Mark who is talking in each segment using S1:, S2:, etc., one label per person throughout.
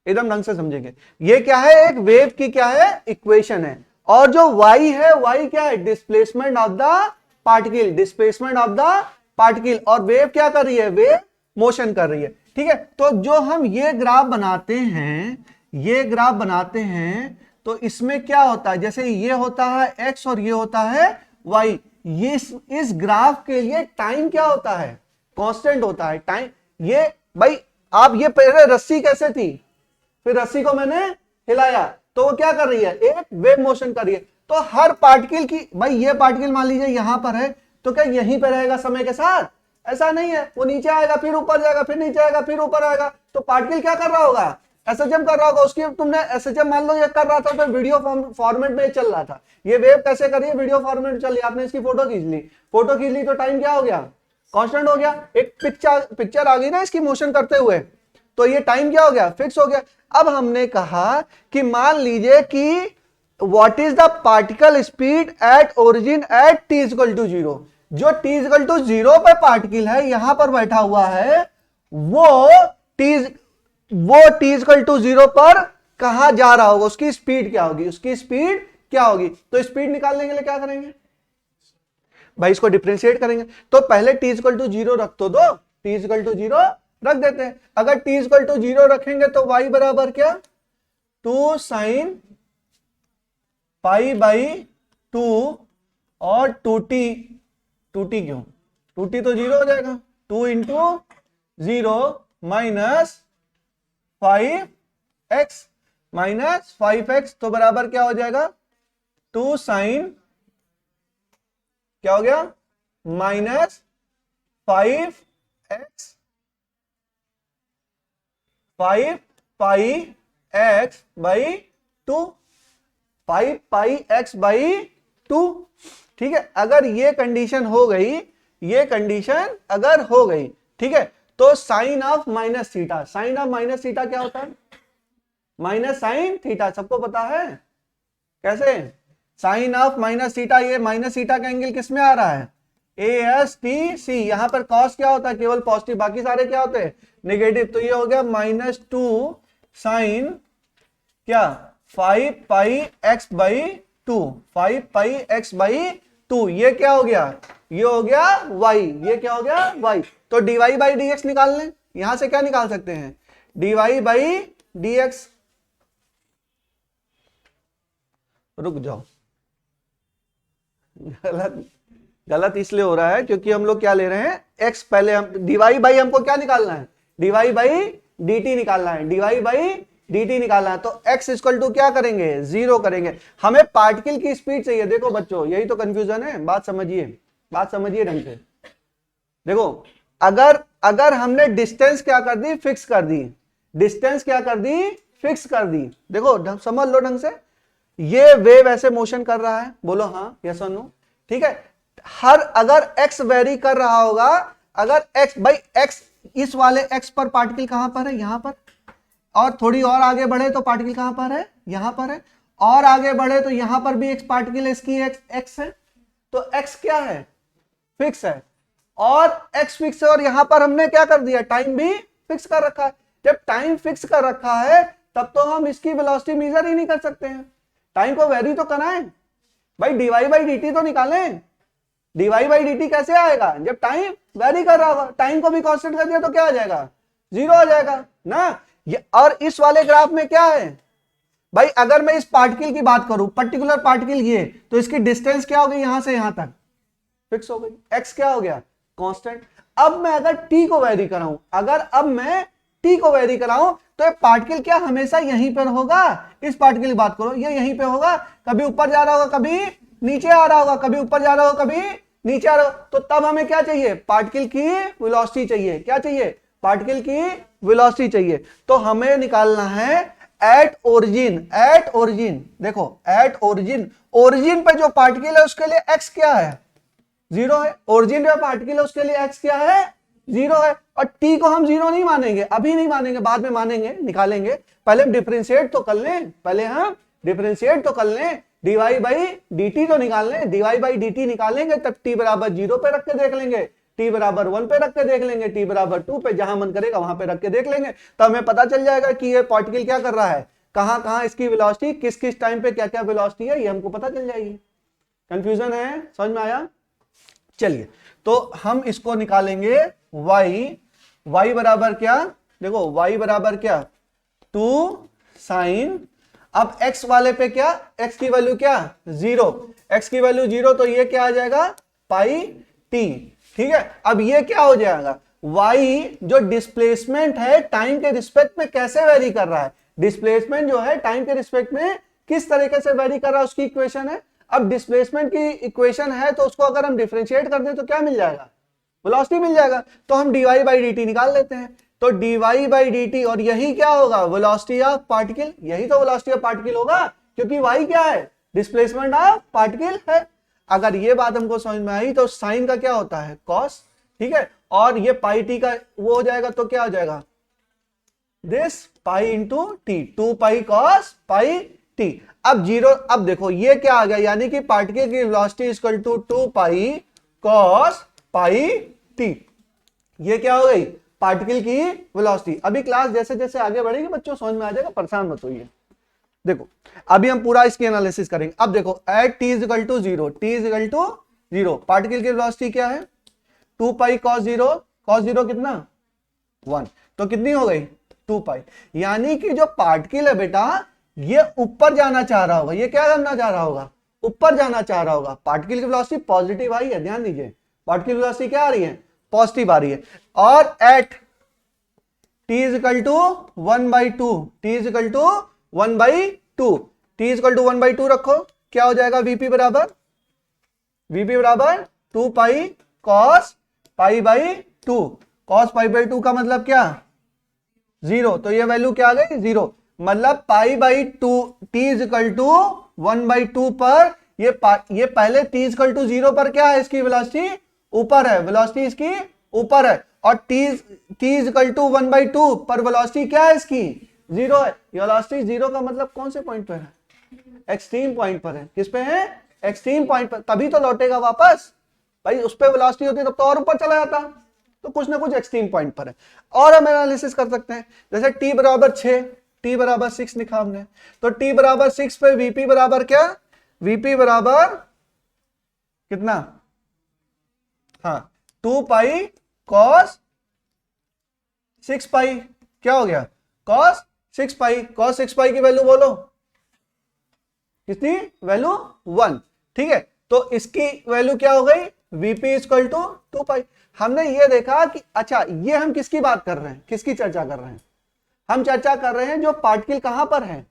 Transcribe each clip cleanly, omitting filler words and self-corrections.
S1: एकदम ढंग से समझेंगे। ये क्या है, एक वेव की क्या है, इक्वेशन है। और जो y है, y क्या है, displacement of the particle, displacement of the particle. और वेव क्या कर रही है, वेव मोशन कर रही है। ठीक है, तो जो हम ये ग्राफ बनाते हैं, ये ग्राफ बनाते हैं, तो इसमें क्या होता है, जैसे ये होता है x और ये होता है y, ये इस ग्राफ के लिए टाइम क्या होता है, कांस्टेंट होता है टाइम। ये भाई आप ये पहले रस्सी कैसे थी, फिर रस्सी को मैंने हिलाया तो वो क्या कर रही है, एक वेव मोशन कर रही है। तो हर पार्टिकल की, भाई ये पार्टिकल मान लीजिए यहां पर है, तो क्या यहीं पर रहेगा समय के साथ, ऐसा नहीं है, वो नीचे आएगा फिर ऊपर जाएगा, फिर नीचे आएगा फिर ऊपर आएगा। तो पार्टिकल क्या कर रहा होगा, एसएचएम कर रहा होगा। उसकी तुमने एसएचएम मान लो ये कर रहा था तो वीडियो फॉर्मेट में चल रहा था, ये वेव कैसे करिए, वीडियो फॉर्मेट में चल रही, आपने इसकी फोटो खींच ली, फोटो खींच ली तो टाइम क्या हो गया, कांस्टेंट हो गया। एक पिक्चर आ गई ना इसकी मोशन करते हुए, तो ये टाइम क्या हो गया, फिक्स हो गया। अब हमने कहा कि मान लीजिए कि what is the particle speed at origin at t equal to 0। जो t इक्वल टू 0 पर पार्टिकल है, यहां पर बैठा हुआ है, वो t इक्वल टू 0 पर कहां जा रहा होगा, उसकी स्पीड क्या होगी, उसकी स्पीड क्या होगी। तो स्पीड निकालने के लिए क्या करेंगे भाई, इसको डिफरेंशिएट करेंगे। तो पहले t इक्वल टू 0 रख तो दो, t इक्वल टू 0 रख देते हैं। अगर t इक्वल टू 0 रखेंगे तो y बराबर क्या, 2 sin पाई बाई 2 और 2t क्यों, 2t तो 0 हो जाएगा, 2 into 0 minus 5x minus 5x, तो बराबर क्या हो जाएगा, 2 sin क्या हो गया minus 5x 5 pi x by 2, 5 pi x by 2। ठीक है, अगर ये कंडीशन हो गई, ये कंडीशन अगर हो गई, ठीक है, तो sine of minus theta, sine of minus theta क्या होता है, माइनस साइन थीटा, सबको पता है कैसे, साइन ऑफ माइनस थीटा, ये माइनस थीटा का एंगल किस में आ रहा है, ASTC। यहां पर कॉस क्या होता है, केवल पॉजिटिव, बाकी सारे क्या होते हैं नेगेटिव। तो ये हो गया -2 साइन क्या 5 पाई x by 2, 5 pi x by 2, ये क्या हो गया, ये हो गया y, ये क्या हो गया y। तो dy बाई dx निकाल लें, यहां से क्या निकाल सकते हैं, dy बाई dx। रुक जाओ, गलत इसलिए हो रहा है क्योंकि हम लोग क्या ले रहे हैं x, पहले हम dy बाई, हमको क्या निकालना है, dy बाई dt निकालना है, dy बाई dt निकालना है। तो x इक्वल टू क्या करेंगे, 0 करेंगे। हमें पार्टिकल की स्पीड चाहिए। देखो बच्चों, यही तो कंफ्यूजन है, बात समझिए ढंग से। देखो अगर हमने डिस्टेंस क्या कर दी, फिक्स कर दी, डिस्टेंस क्या कर दी, फिक्स कर दी। देखो समझ लो ढंग से, ये वेव ऐसे मोशन कर रहा है, बोलो हाँ यस और नो, ठीक है। अगर x वेरी कर रहा होगा, अगर x भाई x इस वाले x पर पार्टिकल कहां पर है, यहां पर, और थोड़ी और आगे बढ़े तो पार्टिकल कहां पर है, यहां पर है, और आगे बढ़े तो यहां पर भी एक पार्टिकल है, इसकी x है। तो x क्या है, फिक्स है, और x फिक्स है, और यहां पर हमने क्या कर दिया, टाइम भी फिक्स कर रखा है। जब टाइम फिक्स कर रखा है तब तो हम इसकी वेलोसिटी मेजर ही नहीं कर सकते हैं, टाइम को वेरी तो कराएं भाई, dy बाई dt तो निकालें। dy बाई dt कैसे आएगा, जब टाइम वेरी कर रहा होगा, टाइम को भी कांस्टेंट कर दिया तो क्या आ जाएगा, 0 हो जाएगा ना। ये और इस वाले ग्राफ में क्या है भाई, अगर मैं इस पार्टिकल की बात करूं, पर्टिकुलर पार्टिकल ये, तो इसकी डिस्टेंस क्या हो गई, यहां से यहां तक फिक्स हो गई, x क्या हो गया, कांस्टेंट। अब मैं अगर t को वेरी कराऊं, तो ये पार्टिकल क्या हमेशा यहीं पर होगा, इस पार्टिकल की बात करो, ये यहीं पे होगा, कभी ऊपर जा रहा होगा, कभी नीचे आ रहा होगा, कभी ऊपर जा रहा होगा, कभी नीचे आ रहा होगा। तो तब हमें क्या चाहिए, पार्टिकल की वेलोसिटी चाहिए, क्या चाहिए, पार्टिकल की वेलोसिटी चाहिए। तो हमें निकालना है एट ओरिजिन, देखो एट ओरिजिन पे जो पार्टिकल है उसके लिए x क्या है, 0 है। ओरिजिन पे पार्टिकल है उसके लिए x क्या है, 0 है। और t को हम 0 नहीं मानेंगे, अभी नहीं मानेंगे, बाद में मानेंगे, निकालेंगे। पहले हम डिफरेंशिएट तो कर लें, dy बाई dt तो निकाल लें, dy बाई dt निकालेंगे तब t बराबर 0 पे रख के देख लेंगे, t बराबर 1 पे रख के देख लेंगे, t बराबर 2 पे, जहां मन करेगा वहां पे रख के देख लेंगे, तो हमें पता चल जाएगा कि ये पार्टिकल क्या कर रहा है, कहां कहां इसकी वेलोसिटी, किस किस टाइम पे क्या क्या वेलोसिटी है, ये हमको पता चल जाएगी। कंफ्यूजन है, समझ में आया? चलिए, तो हम इसको निकालेंगे y बराबर क्या, देखो y बराबर क्या, 2 साइन, अब x वाले पे क्या, x की वैल्यू क्या 0, x की वैल्यू 0, तो ये क्या आ जाएगा पाई t, ठीक है। अब ये क्या हो जाएगा, y जो डिस्प्लेसमेंट है टाइम के रिस्पेक्ट में कैसे वेरी कर रहा है, डिस्प्लेसमेंट जो है टाइम के रिस्पेक्ट में किस तरीके से वेरी कर रहा है उसकी इक्वेशन है। अब डिस्प्लेसमेंट की इक्वेशन है तो उसको अगर हम डिफरेंशिएट कर दें तो क्या मिल जाएगा, वेलोसिटी मिल जाएगा। तो हम dy बाई dt निकाल लेते हैं, तो dy बाई dt, और यही क्या होगा, वेलोसिटी ऑफ पार्टिकल, यही तो वेलोसिटी ऑफ पार्टिकल होगा, क्योंकि y क्या है, डिस्प्लेसमेंट ऑफ पार्टिकल है। अगर ये बात हमको समझ में आई तो साइन का क्या होता है कॉस, ठीक है, और ये पाई टी का वो हो जाएगा, तो क्या हो जाएगा this pi into T, 2 pi cos pi T. अब 0, अब देखो ये क्या आ गया, यानी कि पार्टिकल की velocity equal to 2 pi cos pi t, ये क्या हो गई पार्टिकल की वेलोसिटी। अभी क्लास जैसे जैसे आगे बढ़ेगी बच्चों समझ में आ जाएगा, परेशान मत होइए। देखो अभी हम पूरा इसकी एनालिसिस करेंगे। अब देखो at t is equal to 0, t is equal to 0, particle की वेलोसिटी क्या है 2 पाई कॉस 0, कॉस 0 कितना 1, तो कितनी हो गई 2 पाई, यानी कि जो पार्टिकल है बेटा ये ऊपर जाना चाह रहा होगा, ये क्या करना चाह रहा होगा, ऊपर जाना चाह रहा होगा। पार्टिकल की वेलोसिटी पॉजिटिव आई है, ध्यान दीजिए, पार्टिकल की वेलोसिटी क्या आ रही है, पॉजिटिव आ रही है। और at t is equal to 1/2, t is equal to 1/2, t is equal to 1/2 रखो, क्या हो जाएगा vp बराबर 2 pi cos pi by 2, cos pi by 2 का मतलब क्या 0, तो ये वैल्यू क्या आ गई 0, मतलब pi by 2, t is equal to 1/2 पर ये पहले t इज इक्वल टू 0 पर क्या है, इसकी वेलोसिटी ऊपर है, वेलोसिटी इसकी ऊपर है, और t इज इक्वल टू 1/2 पर वेलोसिटी क्या है इसकी 0 है। वेलोसिटी 0 का मतलब कौन से पॉइंट पर है, एक्सट्रीम पॉइंट पर है, किस पे है एक्सट्रीम पॉइंट पर, तभी तो लौटेगा वापस, भाई उस पर वेलोसिटी होती तब तो और ऊपर चला जाता, तो कुछ ना कुछ एक्सट्रीम पॉइंट पर है। और हम एनालिसिस कर सकते हैं, जैसे t बराबर 6, t बराबर 6 लिखा हमने, तो t बराबर 6 पे vp बराबर क्या, vp बराबर कितना, हाँ 2 पाई कॉस 6 पाई, क्या हो गया कॉस 6 पाई, कॉस 6 पाई की वैल्यू बोलो कितनी, वैल्यू 1, ठीक है। तो इसकी वैल्यू क्या हो गई vp इक्वल टू 2 पाई। हमने ये देखा कि अच्छा ये हम किसकी बात कर रहे हैं, किसकी चर्चा कर रहे हैं, हम चर्चा कर रहे हैं जो पार्टिकल कहां पर है,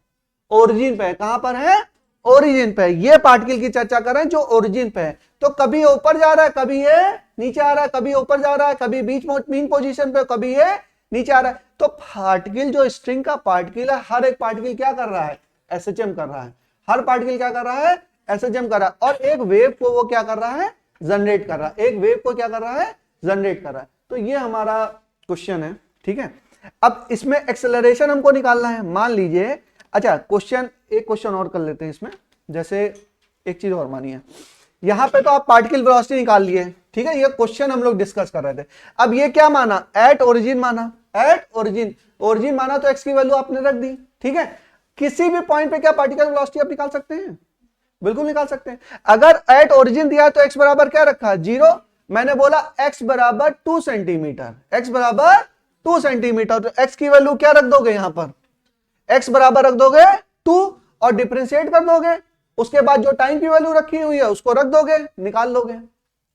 S1: ओरिजिन पे है, कहां पर है ओरिजिन पे, ये पार्टिकल की चर्चा कर रहे हैं जो ओरिजिन पे है। तो कभी ऊपर जा रहा है, कभी ये नीचे आ रहा है, कभी ऊपर जा रहा है, कभी बीच मीन पोजीशन पे, कभी ये नीचे आ रहा है। तो पार्टिकल जो स्ट्रिंग का पार्टिकल है, हर एक पार्टिकल क्या कर रहा है एसएचएम कर रहा है, हर पार्टिकल क्या कर रहा है एसएचएम कर रहा है, और एक वेव को वो क्या कर रहा है जनरेट कर रहा है, एक वेव को क्या कर रहा है जनरेट कर रहा है। तो ये हमारा क्वेश्चन है, ठीक है। अब इसमें एक्सेलरेशन हमको निकालना है, मान लीजिए, अच्छा क्वेश्चन, एक क्वेश्चन और कर लेते हैं इसमें, जैसे एक चीज और मानिए, यहां पे तो आप पार्टिकल वेलोसिटी निकाल लिए, ठीक है, ये क्वेश्चन हम लोग डिस्कस कर रहे थे। अब ये क्या माना, एट ओरिजिन माना, एट ओरिजिन माना, तो एक्स की वैल्यू आपने रख दी, ठीक है। किसी भी पॉइंट पे क्या पार्टिकल वेलोसिटी आप निकाल सकते हैं, बिल्कुल निकाल सकते हैं। अगर एट ओरिजिन दिया है तो एक्स बराबर क्या रखा 0, मैंने बोला एक्स बराबर 2 सेंटीमीटर, एक्स बराबर 2 सेंटीमीटर, तो एक्स की वैल्यू क्या रख दोगे यहां पर, एक्स बराबर रख दोगे 2 और डिफरेंशिएट कर दोगे, उसके बाद जो टाइम की वैल्यू रखी हुई है उसको रख दोगे, निकाल लोगे,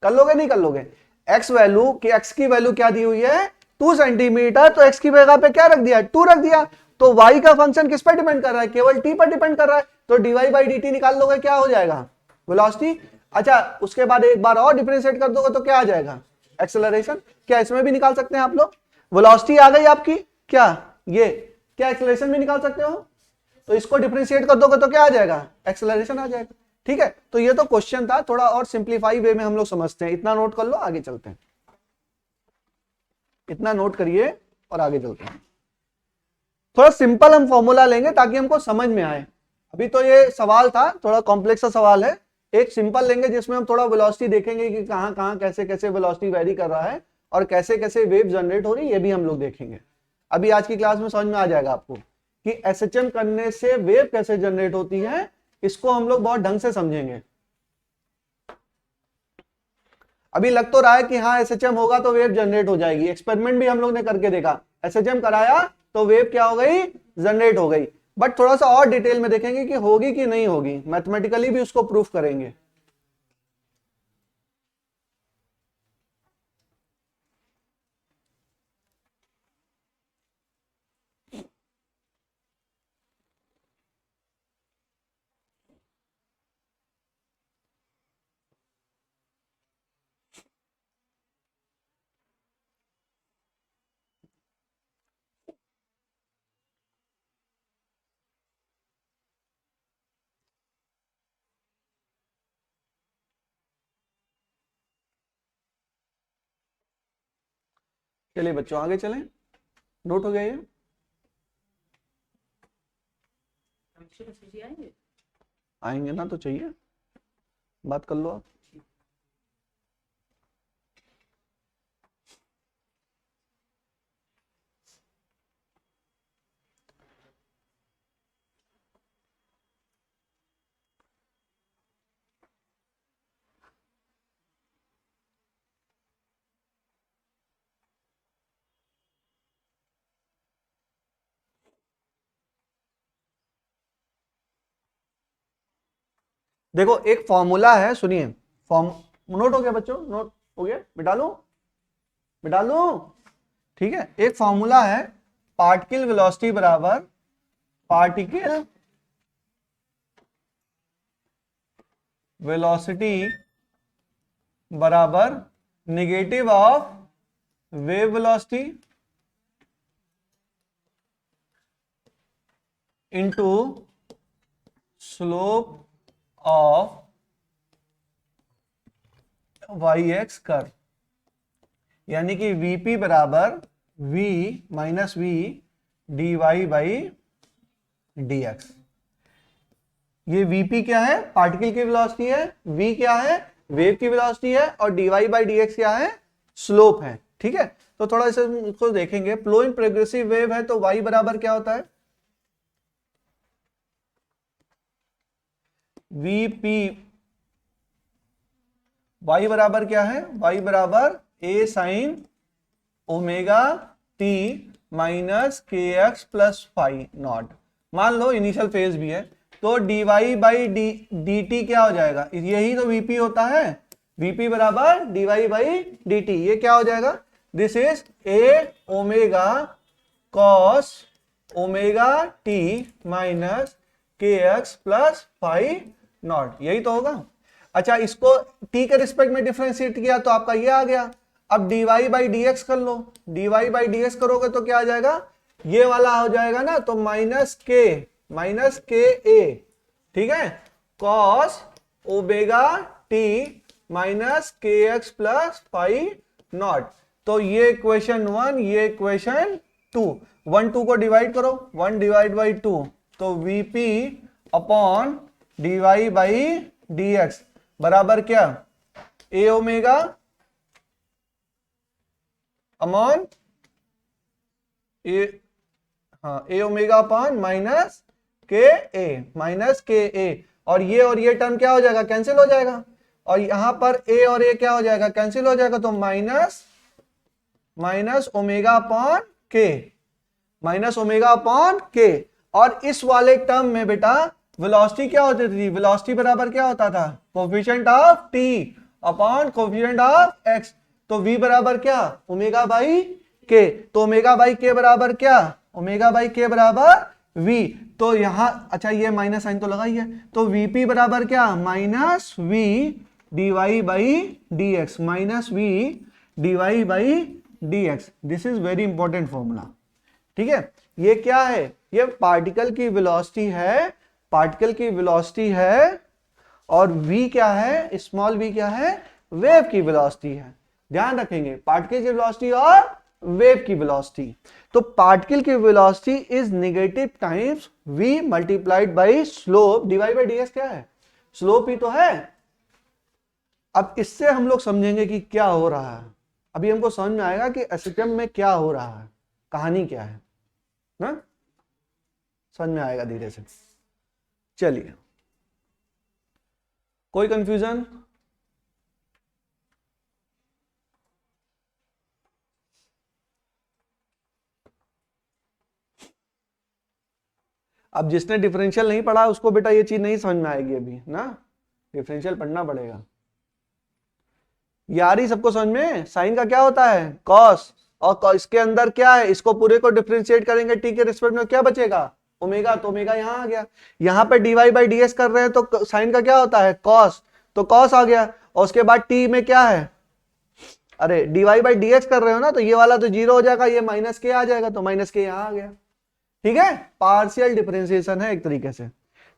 S1: कर लोगे नहीं कर लोगे, एक्स वैल्यू की, एक्स की वैल्यू क्या दी हुई है 2 सेंटीमीटर, तो एक्स की जगह पे क्या रख दिया 2 रख दिया, तो y का फंक्शन किस पर डिपेंड कर रहा है, केवल t पर डिपेंड कर रहा है, तो dy बाई dt निकाल लोगे, क्या हो जाएगा वेलोसिटी। अच्छा उसके बाद एक बार और डिफरेंशिएट कर दोगे तो क्या आ जाएगा एक्सेलरेशन। क्या इसमें भी निकाल सकते हैं आप लोग, वेलोसिटी आ गई आपकी, क्या ये क्या एक्सेलरेशन भी निकाल सकते हो, तो इसको डिफरेंशिएट कर दोगे तो क्या आ जाएगा एक्सेलरेशन आ जाएगा, ठीक है। तो ये तो क्वेश्चन था, थोड़ा और सिंप्लीफाई वे में हम लोग समझते हैं, इतना नोट कर लो आगे चलते हैं, इतना नोट करिए और आगे चलते हैं। थोड़ा सिंपल हम फॉर्मूला लेंगे ताकि हमको समझ में आए, अभी तो ये सवाल था थोड़ा कॉम्प्लेक्स सा सवाल है, एक सिंपल लेंगे जिसमें हम थोड़ा वेलोसिटी देखेंगे कि कहां कहां कैसे कैसे वेलोसिटी वेरी कर रहा है और कैसे कैसे वेव जनरेट हो रही है, ये भी हम लोग देखेंगे। अभी आज की क्लास में समझ में आ जाएगा आपको कि एसएचएम करने से वेव कैसे जनरेट होती है, इसको हम लोग बहुत ढंग से समझेंगे। अभी लग तो रहा है कि हाँ एसएचएम होगा तो वेव जनरेट हो जाएगी, एक्सपेरिमेंट भी हम लोग ने करके देखा, एसएचएम कराया तो वेव क्या हो गई, जनरेट हो गई। बट थोड़ा सा और डिटेल में देखेंगे कि होगी कि नहीं होगी, मैथमेटिकली भी उसको प्रूफ करेंगे। चलिए बच्चों आगे चलें, नोट हो गया ये? आएंगे ना तो चाहिए, बात कर लो आप। देखो एक फॉर्मूला है, सुनिए, फॉर्म नोट हो गया बच्चों, नोट हो गया, बिठा लूं, बिठा लूं, ठीक है। एक फॉर्मूला है, पार्टिकल वेलोसिटी बराबर पार्टिकल वेलोसिटी बराबर negative of wave velocity into slope of y x curve, यानी कि Vp बराबर V minus v d y by d x. ये Vp क्या है, पार्टिकल की वेलोसिटी है, V क्या है, वेव की वेलोसिटी है, और dy बाई डी एक्स क्या है, स्लोप है, ठीक है। तो थोड़ा इसे इसको देखेंगे, फ्लो इन प्रोग्रेसिव वेव है तो y बराबर क्या होता है, Vp, y बराबर क्या है, y बराबर a sine omega t minus के एक्स प्लस फाई नॉट। मान लो इनिशियल फेज भी है तो dy बाई डी टी क्या हो जाएगा, यही तो Vp होता है, Vp बराबर dy बाई डी टी, ये क्या हो जाएगा, this is a omega cos omega t minus के एक्स प्लस फाई नॉट, यही तो होगा। अच्छा इसको t के रिस्पेक्ट में डिफरेंशिएट किया तो आपका ये आ गया। अब dy बाई डी एक्स कर लो, dy बाई डी एक्स करोगे तो क्या आ जाएगा, ये वाला हो जाएगा ना, तो माइनस के ए, ठीक है, कॉस ओमेगा टी माइनस के एक्स प्लस फाई नॉट। तो ये इक्वेशन 1, ये इक्वेशन 2, 1 2 को डिवाइड करो, 1 डिवाइड बाई 2, तो Vp upon dy by d x बराबर क्या, ए ओमेगा अपॉन ए, हाँ ए ओमेगा अपॉन माइनस के ए, और ये टर्म क्या हो जाएगा, कैंसिल हो जाएगा, और यहां पर ए और ए क्या हो जाएगा, कैंसिल हो जाएगा, तो माइनस ओमेगा अपॉन के, माइनस ओमेगा अपॉन के। और इस वाले टर्म में बेटा वेलोसिटी क्या होती थी, वेलोसिटी बराबर क्या होता था, coefficient of T upon coefficient of x, तो v बराबर क्या, ओमेगा बाई के, तो ओमेगा बाई के बराबर क्या, ओमेगा बाई के बराबर v। तो यहां अच्छा ये माइनस साइन तो लगा ही है, तो Vp बराबर क्या, minus v dy by d x, minus v dy by d x. This is very important formula, ठीक है। ये क्या है, ये पार्टिकल की वेलोसिटी है, पार्टिकल की वेलोसिटी है, और v क्या है, स्मॉल v क्या है, वेव की वेलोसिटी है। ध्यान रखेंगे, पार्टिकल की वेलोसिटी और वेव की वेलोसिटी। तो पार्टिकल की velocity is negative times v multiplied by slope dy by d x, क्या है, स्लोप ही तो है, अब इससे हम लोग समझेंगे कि क्या हो रहा है। अभी हमको समझ में आएगा कि एसिटम में क्या हो रहा है, कहानी क्या है ना, समझ में आएगा धीरे से। चलिए, कोई कंफ्यूजन? अब जिसने डिफरेंशियल नहीं पढ़ा उसको बेटा ये चीज नहीं समझ में आएगी अभी ना, डिफरेंशियल पढ़ना पड़ेगा। यार ही सबको समझ में, साइन का क्या होता है कॉस, और इसके अंदर क्या है, इसको पूरे को डिफरेंशिएट करेंगे टी के रिस्पेक्ट में, क्या बचेगा ओमेगा, तो ओमेगा यहाँ आ गया। यहाँ पे d y by d x कर रहे हैं तो साइन का क्या होता है कॉस, तो कॉस आ गया। और उसके बाद टी में क्या है, अरे d y by d x कर रहे हो ना, तो ये वाला तो जीरो हो जाएगा, ये माइनस के आ जाएगा, तो माइनस के यहाँ आ गया। ठीक है, पार्शियल डिफरेंशिएशन है एक तरीके से,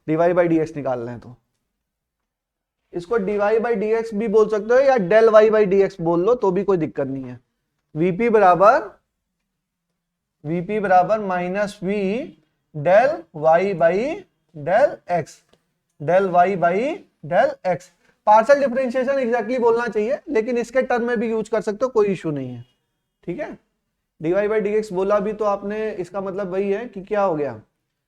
S1: d y by d x निकाल रहे हैं तो इसको d y by d x भी बोल सकते हो या del y by d x बोल लो तो भी कोई दिक्कत नहीं है। वीपी बराबर minus v del y by del x, del y by del x. Partial differentiation exactly बोलना चाहिए, लेकिन इसके टर्म में भी यूज कर सकते हो, कोई इशू नहीं है। ठीक है, d y by d x बोला भी तो आपने, इसका मतलब वही है कि क्या हो गया,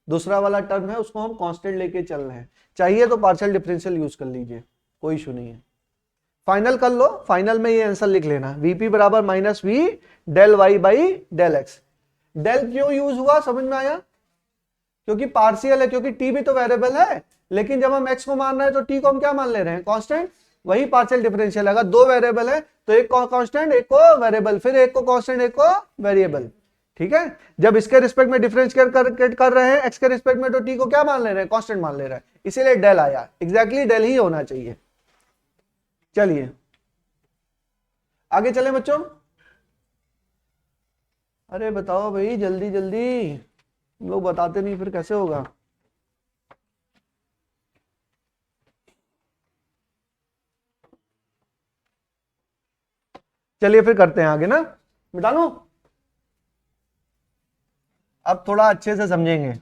S1: दूसरा वाला टर्म है उसको हम कांस्टेंट लेके चल रहे हैं, चाहिए तो पार्शियल डिफरेंशियल यूज कर लीजिए, कोई इशू नहीं है। फाइनल कर लो, फाइनल में ये आंसर लिख लेना, वीपी बराबर minus v del y by del x. Del क्यों यूज हुआ समझ में आया, क्योंकि पार्शियल है, क्योंकि टी भी तो वेरिएबल है, लेकिन जब हम एक्स को मान रहे हैं तो टी को हम क्या मान ले रहे हैं कांस्टेंट, वही पार्शियल डिफरेंशियल। अगर दो वेरिएबल है तो एक को कांस्टेंट एक को वेरिएबल, फिर एक को कांस्टेंट एक को वेरिएबल। ठीक है, जब इसके रिस्पेक्ट में डिफरेंशिएट कर रहे हैं एक्स के रिस्पेक्ट में, तो टी को क्या मान ले रहे हैं कांस्टेंट मान ले रहे हैं, इसीलिए डेल आया, एग्जैक्टली डेल ही होना चाहिए। चलिए आगे चले बच्चों, अरे बताओ भाई जल्दी जल्दी, हम लोग बताते नहीं फिर कैसे होगा। चलिए फिर करते हैं आगे ना, मिटा लो, अब थोड़ा अच्छे से समझेंगे।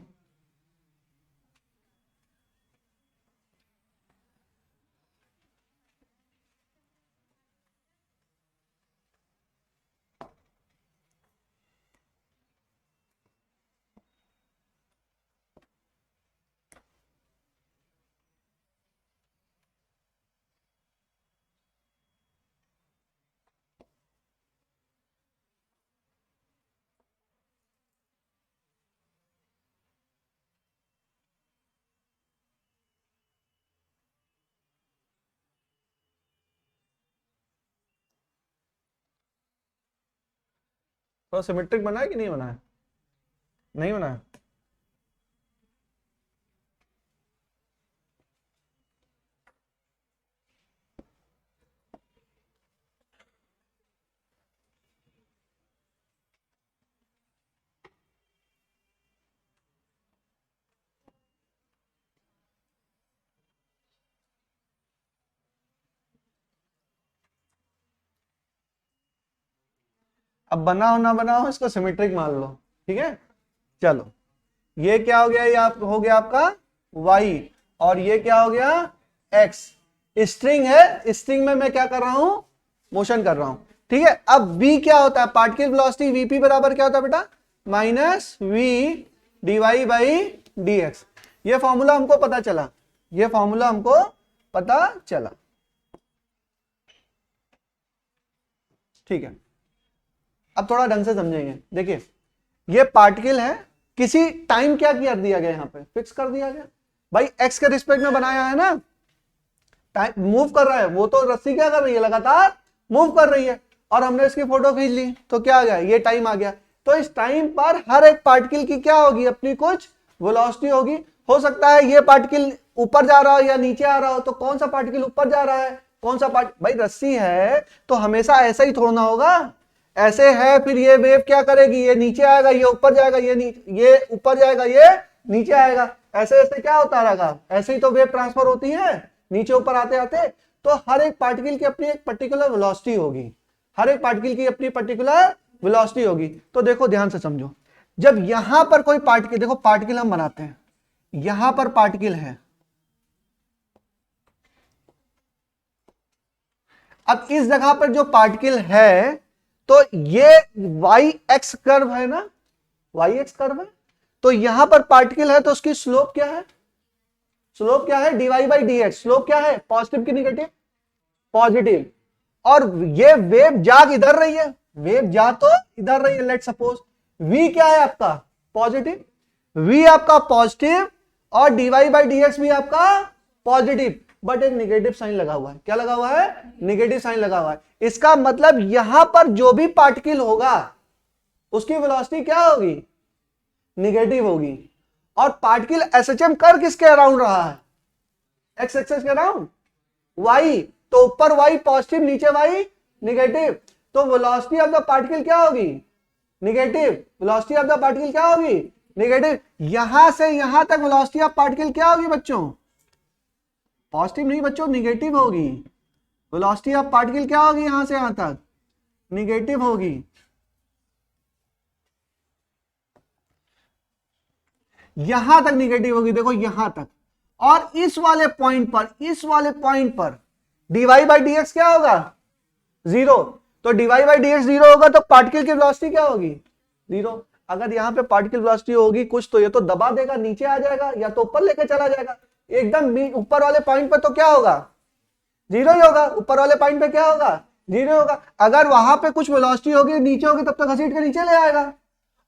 S1: तो सिमेट्रिक बना है कि नहीं बना है, नहीं बना है। अब बना हो ना बना हो इसको सिमेट्रिक मान लो। ठीक है, चलो ये क्या हो गया, ये आप हो गया आपका y, और ये क्या हो गया x। स्ट्रिंग है, स्ट्रिंग में मैं क्या कर रहा हूं, मोशन कर रहा हूं। ठीक है, अब v क्या होता है, पार्टिकल वेलोसिटी vp बराबर क्या होता है बेटा, minus v d y by d x. ये फॉर्मूला हमको पता चला, ये फॉर्मूला हमको पता चला। ठीक है, अब थोड़ा ढंग से समझेंगे। देखिए ये पार्टिकल है, किसी टाइम क्या किया दिया गया, यहां पे फिक्स कर दिया गया भाई, एक्स के रिस्पेक्ट में बनाया है ना, टाइम मूव कर रहा है, वो तो रस्सी क्या कर रही है, लगातार मूव कर रही है, और हमने इसकी फोटो खींच ली तो क्या आ गया, ये टाइम आ गया। तो इस टाइम पर हर एक पार्टिकल की क्या होगी, अपनी कुछ वेलोसिटी होगी। हो सकता है ये पार्टिकल ऊपर जा रहा हो या नीचे आ रहा हो, तो कौन सा पार्टिकल ऊपर जा रहा है, कौन सा भाई रस्सी है तो हमेशा ऐसा ही थोड़ना होगा, ऐसे है, फिर ये वेव क्या करेगी, ये नीचे आएगा, ये ऊपर जाएगा, ये ऊपर जाएगा, ये नीचे आएगा, ऐसे ऐसे क्या होता रहेगा, ऐसे ही तो वेव ट्रांसफर होती है नीचे ऊपर आते आते। तो हर एक पार्टिकल की अपनी एक पर्टिकुलर वेलोसिटी होगी, हर एक पार्टिकल की अपनी पर्टिकुलर वेलोसिटी होगी। तो देखो ध्यान से समझो, जब यहां पर कोई पार्टिकल, देखो पार्टिकल हम बनाते हैं, यहां पर पार्टिकल है, अब इस जगह पर जो पार्टिकल है तो ये वाई एक्स कर्व है ना, वाई एक्स कर्व है, तो यहां पर पार्टिकल है तो उसकी स्लोप क्या है, स्लोप क्या है, dy by d x. Slope क्या है, पॉजिटिव की निगेटिव, पॉजिटिव। और ये वेव जा इधर रही है, वेव जा तो इधर रही है, लेट सपोज v क्या है आपका, पॉजिटिव, v आपका पॉजिटिव और dy बाई डी एक्स भी आपका पॉजिटिव, बट एक निगेटिव साइन लगा हुआ है। क्या लगा हुआ है, निगेटिव साइन लगा हुआ है। इसका मतलब यहां पर जो भी पार्टिकल होगा उसकी वेलोसिटी क्या होगी, निगेटिव होगी। और पार्टिकल एसएचएम कर किसके अराउंड रहा है, एक्स एक्सिस के अराउंड, वाई, तो ऊपर वाई पॉजिटिव नीचे वाई निगेटिव, तो वेलोसिटी ऑफ द पार्टिकल क्या होगी, negative. Velocity of the particle क्या होगी, निगेटिव। यहां से यहां तक वेलोसिटी ऑफ पार्टिकल क्या होगी बच्चों, पॉजिटिव नहीं बच्चों, निगेटिव होगी। वेलोसिटी ऑफ पार्टिकल क्या होगी, यहां से यहां तक निगेटिव होगी। यहां तक निगेटिव होगी, देखो यहां तक। और इस वाले पॉइंट पर, इस वाले पॉइंट पर dy बाई डी एक्स क्या होगा, जीरो। तो dy by d x zero होगा तो पार्टिकल की वेलोसिटी क्या होगी, जीरो। अगर यहां पे पार्टिकल वेलोसिटी होगी कुछ तो ये तो दबा देगा, नीचे आ जाएगा या तो ऊपर लेके चला जाएगा। एकदम ऊपर वाले पॉइंट पर तो क्या होगा, जीरो ही होगा। ऊपर वाले पॉइंट पे क्या होगा, जीरो होगा। अगर वहां पे कुछ वेलोसिटी होगी नीचे होगी तब तो घसीट के नीचे ले आएगा,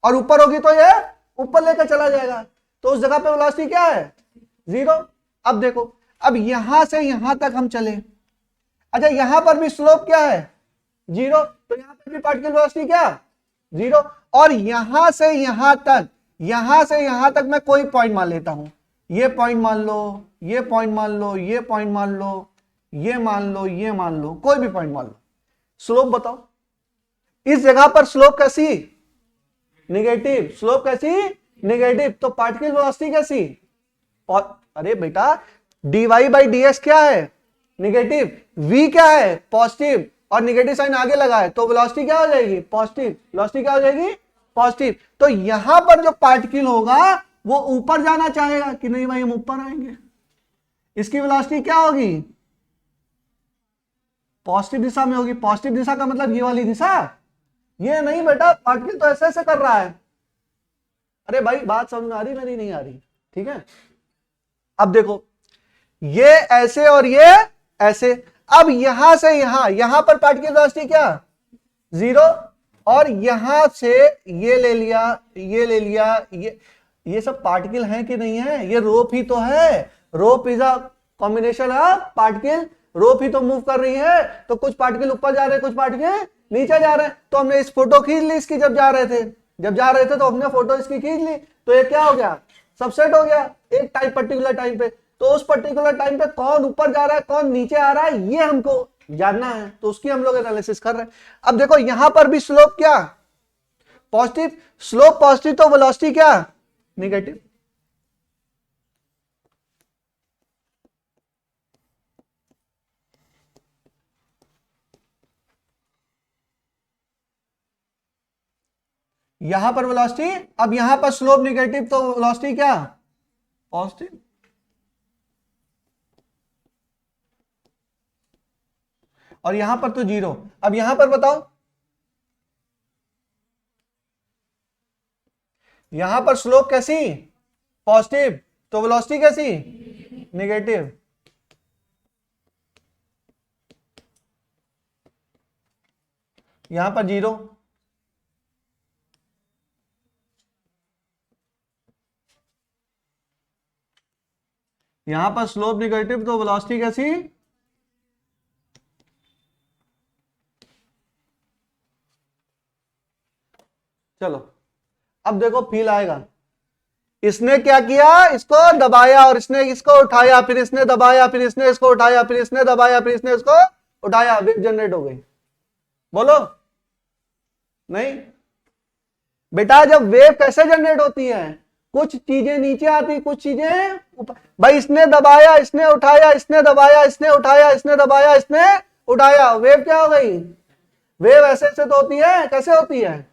S1: और ऊपर होगी तो ये ऊपर लेकर चला जाएगा। तो उस जगह पे वेलोसिटी क्या है, जीरो। अब देखो, अब यहां से यहां तक हम चले, अच्छा यहां पर भी स्लोप क्या है, जीरो, तो यहां पे भी पार्टिकल वेलोसिटी क्या, जीरो। और यहां से यहां तक, यहां से यहां तक मैं कोई पॉइंट मान लेता हूं, ये पॉइंट मान लो, ये पॉइंट मान लो, ये पॉइंट मान लो, ये मान लो, ये मान लो, कोई भी पॉइंट मान लो। स्लोप बताओ, इस जगह पर स्लोप कैसी, निगेटिव। स्लोप कैसी, निगेटिव। तो पार्टिकल वेलोसिटी कैसी, और अरे बेटा dy बाई डी एक्स क्या है, निगेटिव, v क्या है, पॉजिटिव, और निगेटिव साइन आगे लगा है तो वेलोसिटी क्या हो जाएगी, पॉजिटिव। वेलोसिटी क्या हो जाएगी, पॉजिटिव। तो यहां पर जो पार्टिकल होगा वो ऊपर जाना चाहेगा कि नहीं भाई हम ऊपर आएंगे, इसकी वेलोसिटी क्या होगी, पॉजिटिव दिशा में होगी। पॉजिटिव दिशा का मतलब ये वाली दिशा, ये नहीं बेटा, पार्टिकल तो ऐसे ऐसे कर रहा है। अरे भाई बात समझ में आ रही मेरी, नहीं आ रही, ठीक है। अब देखो ये ऐसे और ये ऐसे। अब यहां से यहां, यहां पर पार्टिकल वेलोसिटी क्या, जीरो, और यहां से ये ले लिया, ये ले लिया, ये सब पार्टिकल है कि नहीं है, ये रोप ही तो है। Rope is a combination of particle, rope ही तो मूव कर रही है। तो कुछ पार्टिकल ऊपर जा रहे हैं, कुछ पार्टिकल नीचे जा रहे हैं। तो हमने इस फोटो खींच ली इसकी, जब जा रहे थे, तो हमने फोटो इसकी खींच ली, तो ये क्या हो गया, सबसेट हो गया एक टाइम, पर्टिकुलर टाइम पे। तो उस पर्टिकुलर टाइम पे कौन ऊपर जा रहा है कौन नीचे आ रहा है ये हमको जानना है, तो उसकी हम लोग एनालिसिस कर रहे हैं। अब देखो यहां पर भी स्लोप क्या, पॉजिटिव। स्लोप पॉजिटिव तो वेलोसिटी क्या, नेगेटिव। यहां पर वेलोसिटी, अब यहां पर स्लोप नेगेटिव तो वेलोसिटी क्या, पॉजिटिव। और यहां पर तो जीरो। अब यहां पर बताओ, यहां पर स्लोप कैसी, पॉजिटिव, तो वेलोसिटी कैसी, नेगेटिव। यहां पर जीरो, यहां पर स्लोप नेगेटिव तो वेलोसिटी कैसी, चलो अब देखो फील आएगा। इसने क्या किया, इसको दबाया और इसने इसको उठाया, फिर इसने दबाया, फिर इसने इसको उठाया, फिर इसने दबाया, फिर इसने इसको उठाया, वेव जनरेट हो गई। बोलो नहीं बेटा, जब वेव कैसे जनरेट होती है, कुछ चीजें नीचे आती, कुछ चीजें ऊपर। भाई इसने दबाया, इसने उठाया, इसने दबाया, इसने उठाया, इसने दबाया, इसने उठाया, वेव क्या हो गई, वेव ऐसे ऐसे तो होती है, कैसे होती है,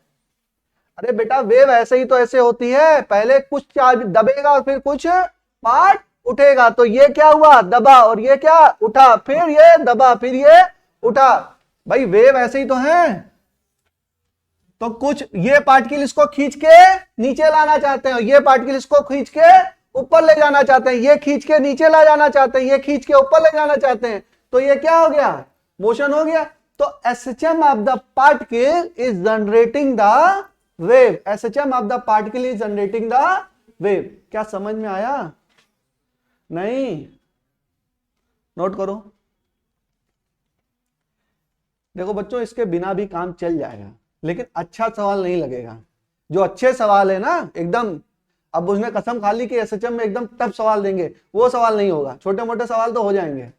S1: अरे बेटा वेव ऐसे ही तो ऐसे होती है, पहले कुछ चार्ज दबेगा और फिर कुछ पार्ट उठेगा। तो ये क्या हुआ, दबा, और ये क्या उठा, फिर ये दबा, फिर ये उठा। भाई वेव ऐसे ही तो है, तो कुछ ये पार्टिकल इसको खींच के नीचे लाना चाहते हैं, ये पार्टिकल इसको खींच के ऊपर ले जाना चाहते हैं, ये खींच के नीचे ला जाना चाहते हैं, ये खींच के ऊपर ले जाना चाहते हैं, तो ये क्या हो गया, मोशन हो गया। तो SHM of the particle is generating the wave, SHM of the particle is generating the wave. क्या समझ में आया? नहीं? नोट करो। देखो बच्चों, इसके बिना भी काम चल जाएगा, लेकिन अच्छा सवाल नहीं लगेगा। जो अच्छे सवाल है ना एकदम, अब उसने कसम खा ली कि SHM में एकदम टफ सवाल देंगे, वो सवाल नहीं होगा, छोटे मोटे सवाल तो हो जाएंगे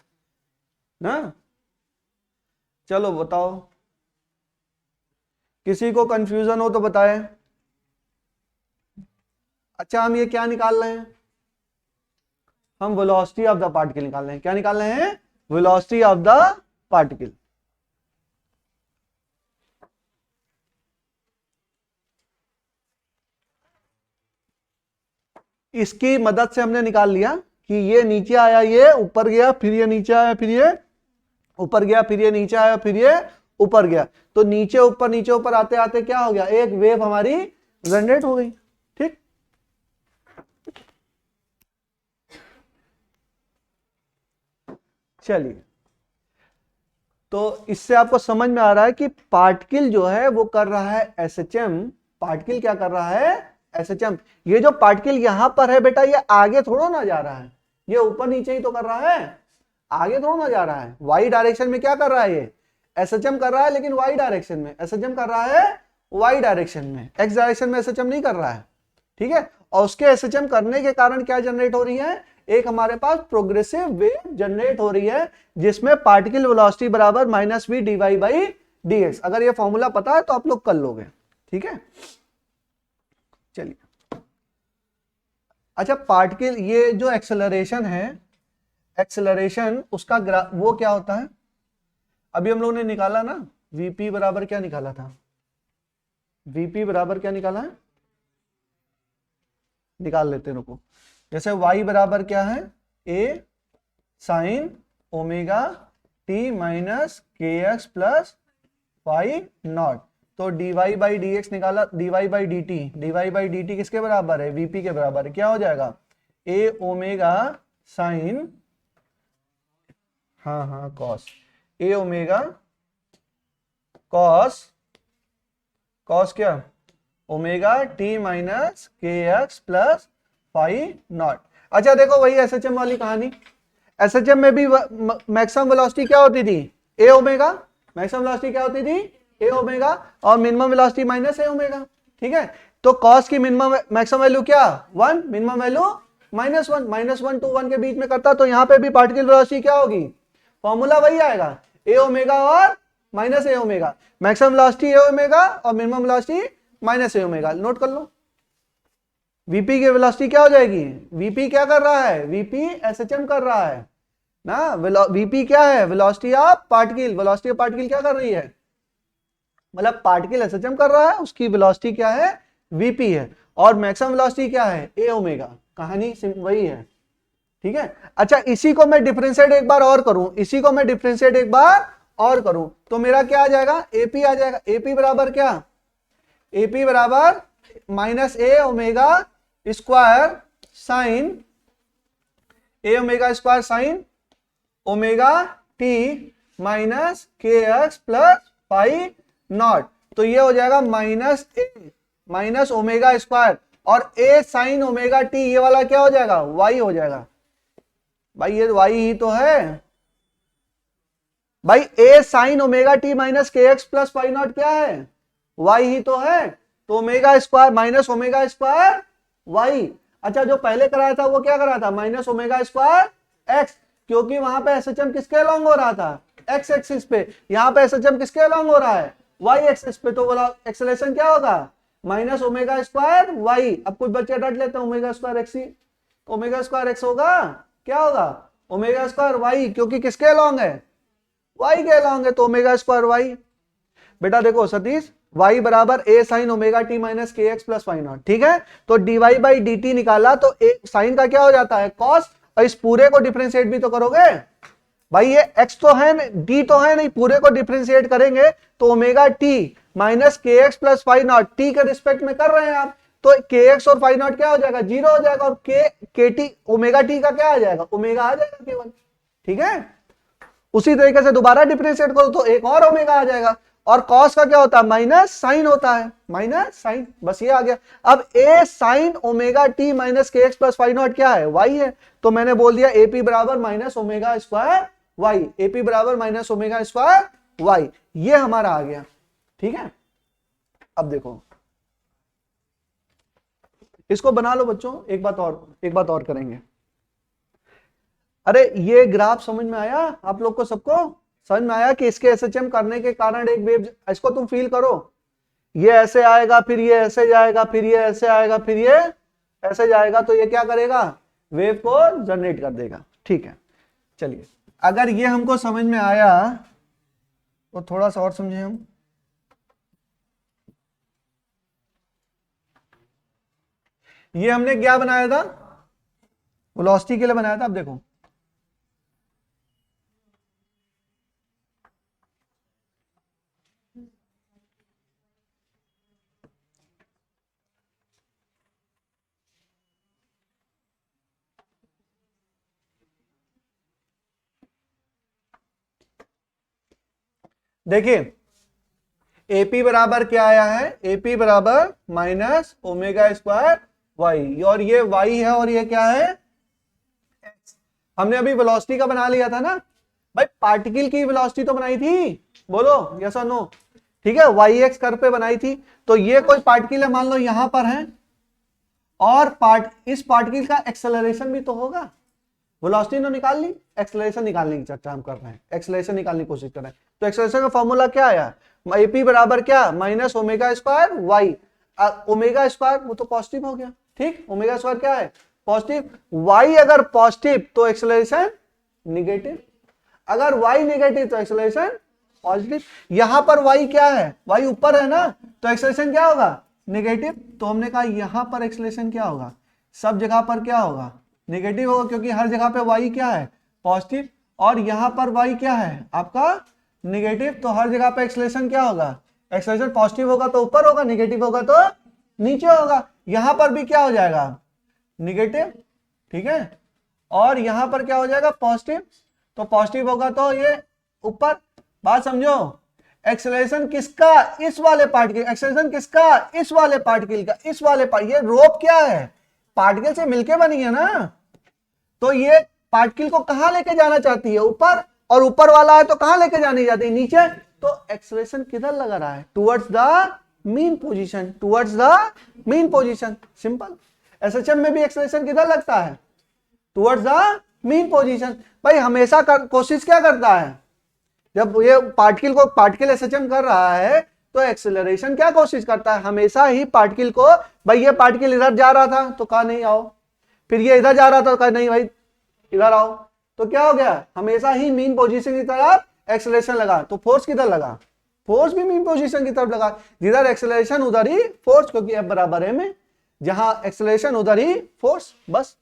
S1: ना। चलो बताओ, किसी को कंफ्यूजन हो तो बताएं। अच्छा, हम ये क्या निकाल रहे हैं? हम वेलोसिटी ऑफ द पार्टिकल निकाल रहे हैं। क्या निकाल रहे हैं? Velocity of the particle. इसकी मदद से हमने निकाल लिया कि ये नीचे आया, ये ऊपर गया, फिर ये नीचे आया, फिर ये ऊपर गया, फिर ये नीचे आया, फिर ये ऊपर गया। तो नीचे ऊपर आते आते क्या हो गया, एक वेव हमारी जनरेट हो गई। ठीक, चलिए, तो इससे आपको समझ में आ रहा है कि पार्टिकल जो है वो कर रहा है SHM। पार्टिकल क्या कर रहा है? SHM। ये जो पार्टिकल यहां पर है बेटा, ये आगे थोड़ा ना जा रहा है, ये ऊपर नीचे ही तो कर रहा है, आगे थोड़ा ना जा रहा है। वाई डायरेक्शन में क्या कर रहा है? ये SHM कर रहा है, लेकिन वाई डायरेक्शन में। SHM कर रहा है वाई डायरेक्शन में, एक्स डायरेक्शन में SHM नहीं कर रहा है। ठीक है, और उसके SHM करने के कारण क्या जनरेट हो रही है? एक हमारे पास प्रोग्रेसिव वेव जनरेट हो रही है, जिसमें पार्टिकल वेलोसिटी बराबर -v dy बाई dx। अगर ये फॉर्मूला पता है तो आप लोग कर लोगे। ठीक है, चलिए। अच्छा, पार्टिकल ये जो एक्सेलरेशन है, एक्सेलरेशन उसका वो क्या होता है? अभी हम लोगों ने निकाला ना, Vp बराबर क्या निकाला था? Vp बराबर क्या निकाला है? निकाल लेते हैं, रुको। जैसे y बराबर क्या है? a sine omega t minus kx plus y not. तो dy बाई dx निकाला, dy बाई dt किसके बराबर है? Vp के बराबर है। क्या हो जाएगा? a ओमेगा साइन, हाँ कॉस, a ओमेगा कॉस क्या? Omega t minus kx plus phi naught. अच्छा देखो, वही SHM वाली कहानी। SHM में भी मैक्सिमम वेलोसिटी क्या होती थी? a omega. मैक्सिमम वेलोसिटी क्या होती थी? a ओमेगा, और minimum velocity minus a omega. ठीक है, तो कॉस की मिनिमम मैक्सिमम वैल्यू क्या? 1, मिनिमम वैल्यू -1 टू 1 के बीच में करता। तो यहां पे भी पार्टिकल वेलोसिटी क्या होगी? फॉर्मूला वही आएगा, a ओमेगा और minus a omega. Maximum velocity a omega और minimum velocity minus a omega. Note कर लो। Vp की वेलोसिटी क्या हो जाएगी? Vp क्या कर रहा है? Vp SHM कर रहा है ना। Vp क्या है? Velocity of particle. Velocity of particle क्या कर रही है? मतलब पार्टिकल SHM कर रहा है, उसकी वेलोसिटी क्या है? Vp है। और मैक्सिमम वेलोसिटी क्या है? a omega. कहानी वही है। ठीक है, अच्छा इसी को मैं डिफरेंशिएट एक बार और करूं, इसी को मैं डिफरेंशिएट एक बार और करूं, तो मेरा क्या आ जाएगा? AP आ जाएगा। AP बराबर क्या? AP बराबर -a omega square sine, a omega square sine omega t minus kx plus phi naught. तो ये हो जाएगा माइनस ओमेगा स्क्वायर, और a साइन ओमेगा t, ये वाला क्या हो जाएगा? y हो जाएगा। भाई ये y ही तो है भाई। a sine omega t minus kx plus phi naught क्या है? y ही तो है। तो omega square minus omega square y। अच्छा, जो पहले कराया था वो क्या करा था? माइनस ओमेगा स्क्वायर x, क्योंकि वहां पे SHM किसके अलोंग हो रहा था? x एक्सिस पे। यहां पे SHM किसके अलोंग हो रहा है? y एक्सिस पे। तो बोला एक्सेलरेशन क्या होगा? Minus omega square y। अब कुछ बच्चे डट लेते हैं ओमेगा स्क्वायर x ही, ओमेगा स्क्वायर x होगा, क्या होगा? ओमेगा स्क्वायर y, क्योंकि किसके अलोंग है? y के अलोंग है, तो ओमेगा स्क्वायर y। बेटा देखो सतीश, y बराबर a sine omega t minus के एक्स प्लस वाई नॉट। ठीक है, तो dy बाई डी टी निकाला, तो a साइन का क्या हो जाता है? कॉस। और इस पूरे को डिफरेंशिएट भी तो करोगे, भाई ये x तो है, d तो है नहीं, पूरे को डिफरेंशिएट करेंगे तो ओमेगा टी माइनस के x plus five not T के रिस्पेक्ट में कर रहे हैं आप, तो के एक्स और फाइव नॉट क्या हो जाएगा, जीरो हो जाएगा, और के टी ओमेगा टी का क्या आ जाएगा, ओमेगा आ जाएगा केवल। ठीक है, उसी तरीके से दोबारा डिफरेंशिएट करो तो एक और ओमेगा आ जाएगा, और कॉस का क्या होता है, माइनस साइन होता है, माइनस साइन, बस ये आ गया। अब ए साइन ओमेगा टी माइनस के एक्स प्लस फाइव नॉट क्या है, वाई है, तो मैंने बोल दिया एपी बराबर minus omega square y, a p बराबर माइनस ओमेगा स्क्वायर वाई, ये हमारा आ गया। ठीक है, अब देखो इसको बना लो बच्चों, एक बात और करेंगे। अरे ये ग्राफ समझ में आया आप लोग को, सबको समझ में आया कि इसके एसएचएम करने के कारण एक वेव, इसको तुम फील करो, ये ऐसे आएगा, फिर ये ऐसे जाएगा, फिर ये ऐसे आएगा, फिर ये ऐसे जाएगा, तो ये क्या करेगा, वेव को जनरेट कर देगा। ठीक है, चलिए अगर ये हमको समझ में आया तो थोड़ा सा और समझे हम। ये हमने क्या बनाया था, वेलोसिटी के लिए बनाया था। अब देखो देखिए एपी बराबर क्या आया है, एपी बराबर माइनस ओमेगा स्क्वायर वाई, और ये वाई है और ये क्या है, एक्स। हमने अभी वेलोसिटी का बना लिया था ना भाई, पार्टिकल की वेलोसिटी तो बनाई थी, बोलो यस और नो। ठीक है, वाई एक्स कर्व पे बनाई थी, तो ये कोई पार्टिकल है, मान लो यहां पर है, और इस पार्टिकल का एक्सेलरेशन भी तो होगा, वेलोसिटी तो निकाल ली, एक्सेलरेशन निकालने की चर्चा हम कर रहे हैं, एक्सेलरेशन निकालने की कोशिश कर रहे हैं। तो एक्सेलरेशन का फॉर्मूला क्या आया, एपी बराबर क्या, minus omega square y, omega square वो तो पॉजिटिव हो गया, ठीक, ओमेगा स्क्वायर क्या है, पॉजिटिव, वाई अगर पॉजिटिव तो एक्सेलरेशन निगेटिव, अगर वाई नेगेटिव तो एक्सेलरेशन पॉजिटिव। यहां पर वाई क्या है, वाई ऊपर है ना, तो एक्सेलरेशन क्या होगा, नेगेटिव। तो हमने कहा यहां पर एक्सेलरेशन क्या होगा, सब जगह पर क्या होगा, नेगेटिव होगा, क्योंकि हर जगह पे वाई क्या है, पॉजिटिव, और यहां पर वाई क्या है आपका नेगेटिव, तो हर जगह पे एक्सेलरेशन क्या होगा, एक्सेलरेशन पॉजिटिव होगा तो ऊपर होगा, नेगेटिव होगा तो नीचे होगा। यहां पर भी क्या हो जाएगा, नेगेटिव, ठीक है, और यहां पर क्या हो जाएगा, पॉजिटिव, तो पॉजिटिव होगा तो ये ऊपर। बात समझो, एक्सेलरेशन किसका, इस वाले पार्टिकल, एक्सेलरेशन किसका, इस वाले पार्टिकल का, इस वाले ये रोप क्या है, पार्टिकल से मिलके बनी है ना, तो ये पार्टिकल को कहां लेके जाना चाहती है, ऊपर, और ऊपर वाला है तो कहां लेके जानी जाती है, नीचे, तो एक्सेलरेशन किधर लगा रहा है, towards the mean position, towards the mean position, simple. SHM में भी एक्सेलरेशन किधर लगता है, टुवर्ड्स द मीन पोजीशन। भाई हमेशा कोशिश क्या करता है, जब ये पार्टिकल एसएचएम कर रहा है तो एक्सेलरेशन क्या कोशिश करता है, हमेशा ही पार्टिकल को, भाई ये पार्टिकल इधर जा रहा था तो कहा नहीं आओ, फिर ये इधर जा रहा था तो कहा नहीं भाई इधर आओ, तो क्या हो गया, हमेशा ही मीन पोजीशन की तरफ एक्सेलरेशन लगा, तो फोर्स किधर लगा, फोर्स भी मीन पोजीशन की तरफ लगा, जिधर एक्सेलरेशन उधर ही फोर्स, क्योंकि एफ बराबर है में, जहां एक्सेलरेशन उधर ही फोर्स। बस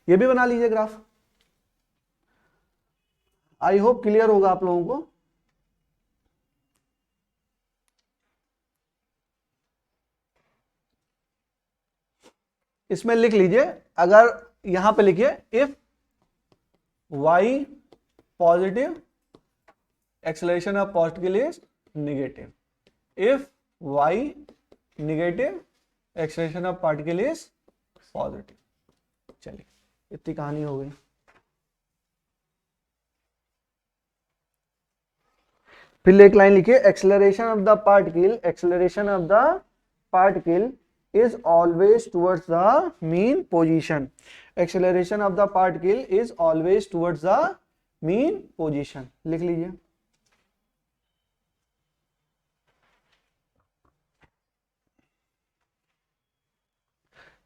S1: ये भी बना लीजिए ग्राफ, आई होप क्लियर होगा आप लोगों को। इसमें लिख लीजिए, अगर यहां पे लिखिए if y positive acceleration of particle is negative, if y negative acceleration of particle is positive. चलिए इतनी कहानी हो गई। फिर एक लाइन लिखिए, acceleration of the particle, acceleration of the particle is always towards the mean position, acceleration of the particle is always towards the mean position, लिख लीजिए।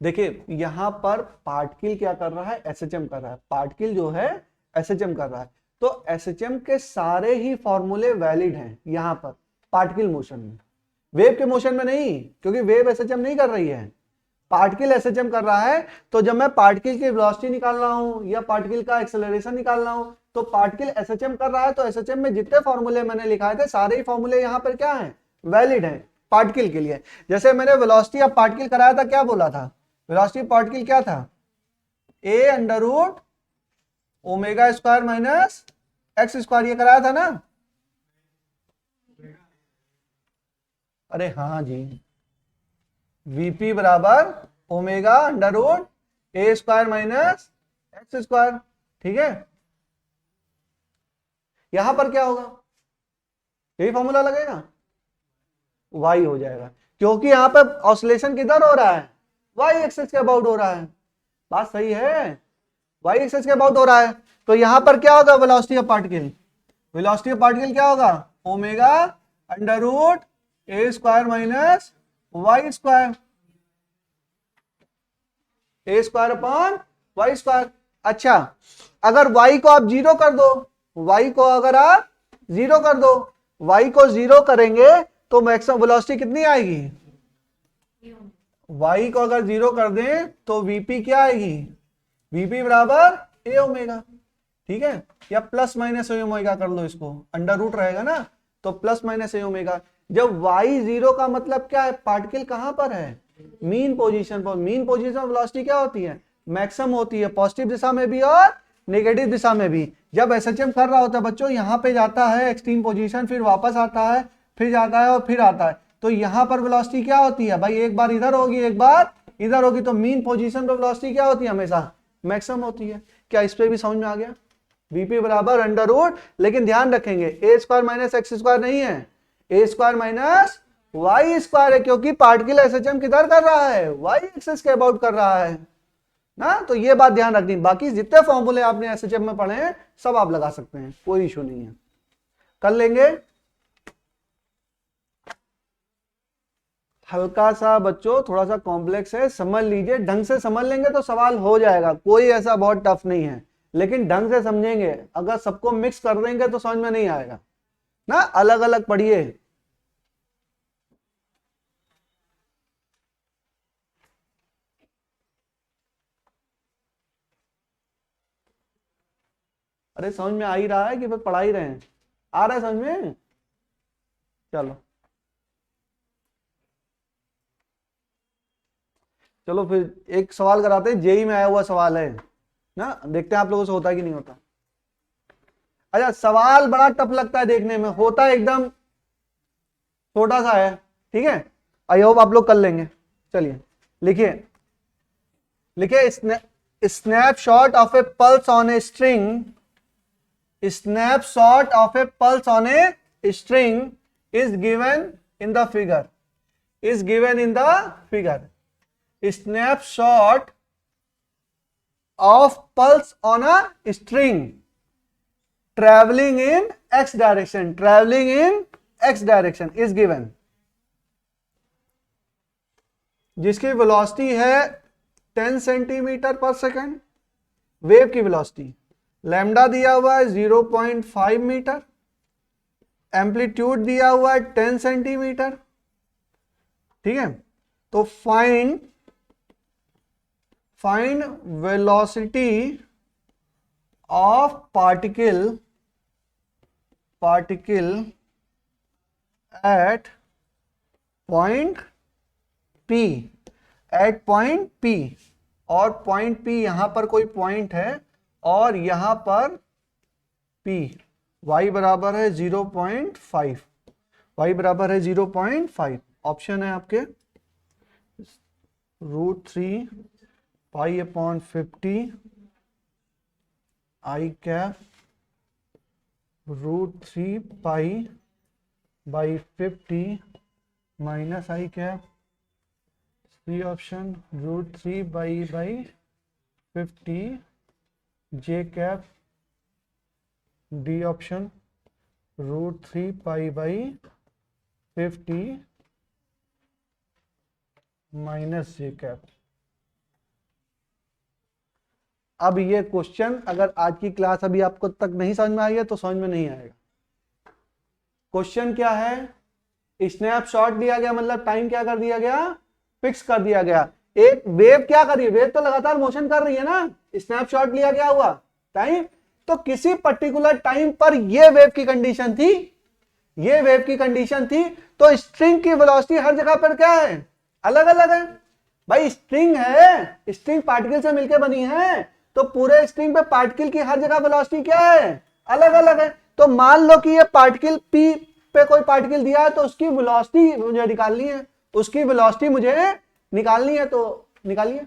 S1: देखिए यहां पर पार्टिकल क्या कर रहा है, एसएचएम कर रहा है, पार्टिकल जो है एसएचएम कर रहा है, तो एसएचएम के सारे ही फॉर्मूले वैलिड हैं यहां पर पार्टिकल मोशन में, वेव के मोशन में नहीं, क्योंकि वेव एसएचएम नहीं कर रही है, पार्टिकल एसएचएम कर रहा है। तो जब मैं पार्टिकल की वेलोसिटी निकाल रहा हूं या पार्टिकल का एक्सेलरेशन निकाल रहा हूं, तो पार्टिकल एसएचएम कर रहा है, तो एसएचएम में जितने फॉर्मूले मैंने लिखाए थे सारे ही फॉर्मूले यहाँ पर क्या है, वैलिड है पार्टिकल के लिए। जैसे मैंने वेलोसिटी ऑफ पार्टिकल कराया था, क्या बोला था, वेलोसिटी ऑफ पार्टिकल क्या था, a under root omega square minus x square, ये कराया था ना। अरे हाँ जी, वीपी बराबर ओमेगा अंडर रूट ए स्क्वायर माइनस एक्स स्क्वायर, ठीक है। यहां पर क्या होगा, यही फॉर्मूला लगेगा, वाई हो जाएगा, क्योंकि यहां पर ऑसिलेशन किधर हो रहा है, वाई एक्सिस के अबाउट हो रहा है। बात सही है, वाई एक्सिस के अबाउट हो रहा है। तो यहां पर क्या होगा, velocity of particle, velocity of particle क्या होगा, ओमेगा अंडर रूट ए स्क्वायर माइनस वाई स्क्वायर, ए स्क्वायर अपॉन वाई स्क्वायर। अच्छा, अगर y को आप जीरो कर दो, y को अगर आप जीरो कर दो, y को जीरो करेंगे तो मैक्सिमम वेलोसिटी कितनी आएगी, y को अगर जीरो कर दें तो vp क्या आएगी, vp बराबर ए ओमेगा, ठीक है, या प्लस माइनस ए ओमेगा कर लो, इसको अंडर रूट रहेगा ना, तो प्लस माइनस ए ओमेगा। जब y जीरो का मतलब क्या है, पार्टिकल कहां पर है, मीन पोजीशन पर। मीन पोजीशन वेलोसिटी क्या होती है, मैक्सिमम होती है, पॉजिटिव दिशा में भी और नेगेटिव दिशा में भी। जब एसएचएम कर रहा होता है बच्चों, यहाँ पे जाता है एक्सट्रीम पोजीशन, फिर वापस आता है, फिर जाता है और फिर आता है, तो यहाँ पर वेलोसिटी क्या होती है भाई, एक बार इधर होगी एक बार इधर होगी, तो मीन पोजीशन पर वेलोसिटी क्या होती है, हमेशा मैक्सिमम होती है। क्या इस पे भी समझ में आ गया, वीपी बराबर अंडर रूट, लेकिन ध्यान रखेंगे ए स्क्वायर माइनस एक्स स्क्वायर नहीं है, ए स्क्वायर माइनस वाई स्क्वायर है, क्योंकि पार्टिकल एसएचएम किधर कर रहा है, वाई एक्सिस के अबाउट कर रहा है ना। तो ये बात ध्यान रखनी, बाकी जितने फॉर्मूले आपने एसएचएम में पढ़े हैं सब आप लगा सकते हैं, कोई इशू नहीं है, कर लेंगे। हल्का सा बच्चों थोड़ा सा कॉम्प्लेक्स है, समझ लीजिए, ढंग से समझ लेंगे तो सवाल हो जाएगा, कोई ऐसा बहुत टफ नहीं है, लेकिन ढंग से समझेंगे, अगर सबको मिक्स कर देंगे तो समझ में नहीं आएगा ना, अलग अलग पढ़िए। अरे समझ में आ ही रहा है कि बस पढ़ा ही रहे हैं, आ रहा है समझ में, चलो चलो फिर एक सवाल कराते हैं, जेई में आया हुआ सवाल है ना, देखते हैं आप लोगों से होता है कि नहीं होता। अच्छा, सवाल बड़ा टफ लगता है देखने में, होता है एकदम छोटा सा है, ठीक है, आई होप आप लोग कर लेंगे। चलिए लिखिए, लिखिए, snapshot of A pulse on a string, snapshot of a pulse on a string is given in the figure, is given in the figure. Snapshot of pulse on a string traveling in x direction, traveling in x direction is given, जिसकी velocity है 10 centimetre पर second, wave की velocity lambda दिया हुआ है 0.5 metre, amplitude दिया हुआ है 10 सेंटीमीटर, ठीक है। तो find velocity of particle at point P, at point P, और पॉइंट P यहां पर कोई पॉइंट है और यहां पर P, y बराबर है 0.5, y बराबर है 0.5, ऑप्शन है आपके √3 pi upon 50 i cap √3 pi by 50 minus i cap, C option √3 by 50 J cap, D option √3 pi by 50 minus J cap. अब ये क्वेश्चन अगर आज की क्लास अभी आपको तक नहीं समझ में आई है तो समझ में नहीं आएगा। क्वेश्चन क्या है, स्नैपशॉट दिया गया, मतलब टाइम क्या कर दिया गया, फिक्स कर दिया गया। एक वेव क्या कर रही है, वेव तो लगातार मोशन कर रही है ना, स्नैपशॉट लिया गया हुआ टाइम, तो किसी पर्टिकुलर टाइम पर ये वेव की कंडीशन थी, ये वेव की कंडीशन थी, तो स्ट्रिंग की वेलोसिटी हर जगह पर क्या है, अलग अलग है। भाई स्ट्रिंग है, स्ट्रिंग पार्टिकल से मिलकर बनी है, तो पूरे स्ट्रिंग पे पार्टिकल की हर जगह वेलोसिटी क्या है, अलग अलग है। तो मान लो कि ये पार्टिकल पी पे कोई पार्टिकल दिया है, तो उसकी वेलोसिटी मुझे निकालनी है, उसकी वेलोसिटी मुझे निकालनी है, तो निकालिए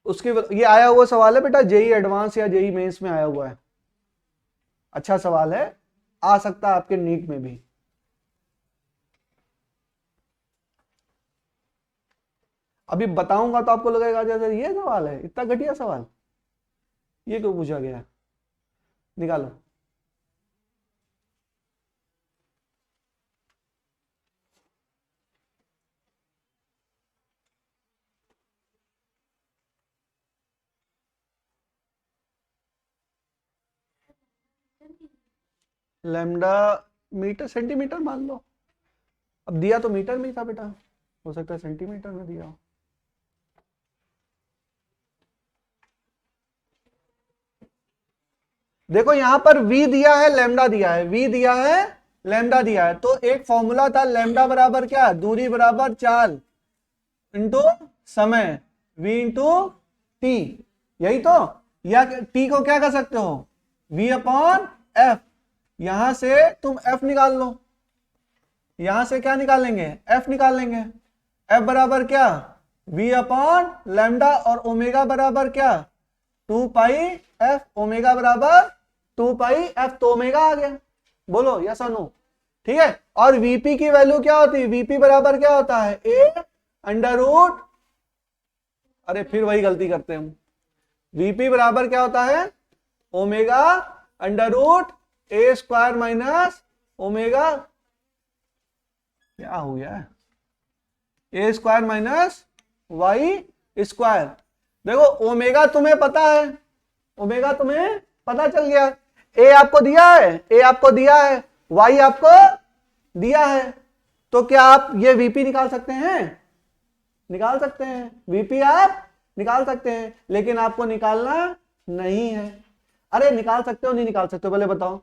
S1: उसकी। ये आया हुआ सवाल है बेटा, जेई एडवांस या जेई मेंस में आया हुआ है, अच्छा सवाल है, आ सकता है आपके नीट में भी। अभी बताऊंगा तो आपको लगेगा जैसे ये सवाल है, इतना घटिया सवाल, ये क्यों पूछा गया, निकालो। लैम्डा मीटर सेंटीमीटर मान लो, अब दिया तो मीटर में ही था बेटा, हो सकता है सेंटीमीटर में दिया हो। देखो यहां पर v दिया है, लैम्डा दिया है, v दिया है, लैम्डा दिया है, तो एक फॉर्मूला था लैम्डा बराबर क्या, दूरी बराबर चाल इंटू समय, v इंटू टी, यही तो। या t को क्या कर सकते हो, v अपॉन एफ, यहां से तुम f निकाल लो, यहां से क्या निकालेंगे, f निकाल लेंगे। f बराबर क्या, v अपॉन लैम्डा, और ओमेगा बराबर क्या, 2 पाई f, ओमेगा बराबर 2 पाई f, तो ओमेगा आ गया, बोलो यस और नो, ठीक है। और vp की वैल्यू क्या होती है, vp बराबर क्या होता है, a अंडर रूट, अरे फिर वही गलती करते हैं हम, vp बराबर क्या होता है, omega under root a square minus omega, क्या हो गया, a square minus Y square. देखो ओमेगा तुम्हें पता है, ओमेगा तुम्हें पता चल गया, ए आपको दिया है, ए आपको दिया है, वाई आपको दिया है, तो क्या आप ये वीपी निकाल सकते हैं, निकाल सकते हैं, वीपी आप निकाल सकते हैं, लेकिन आपको निकालना नहीं है। अरे निकाल सकते हो नहीं निकाल सकते हो, पहले बताओ,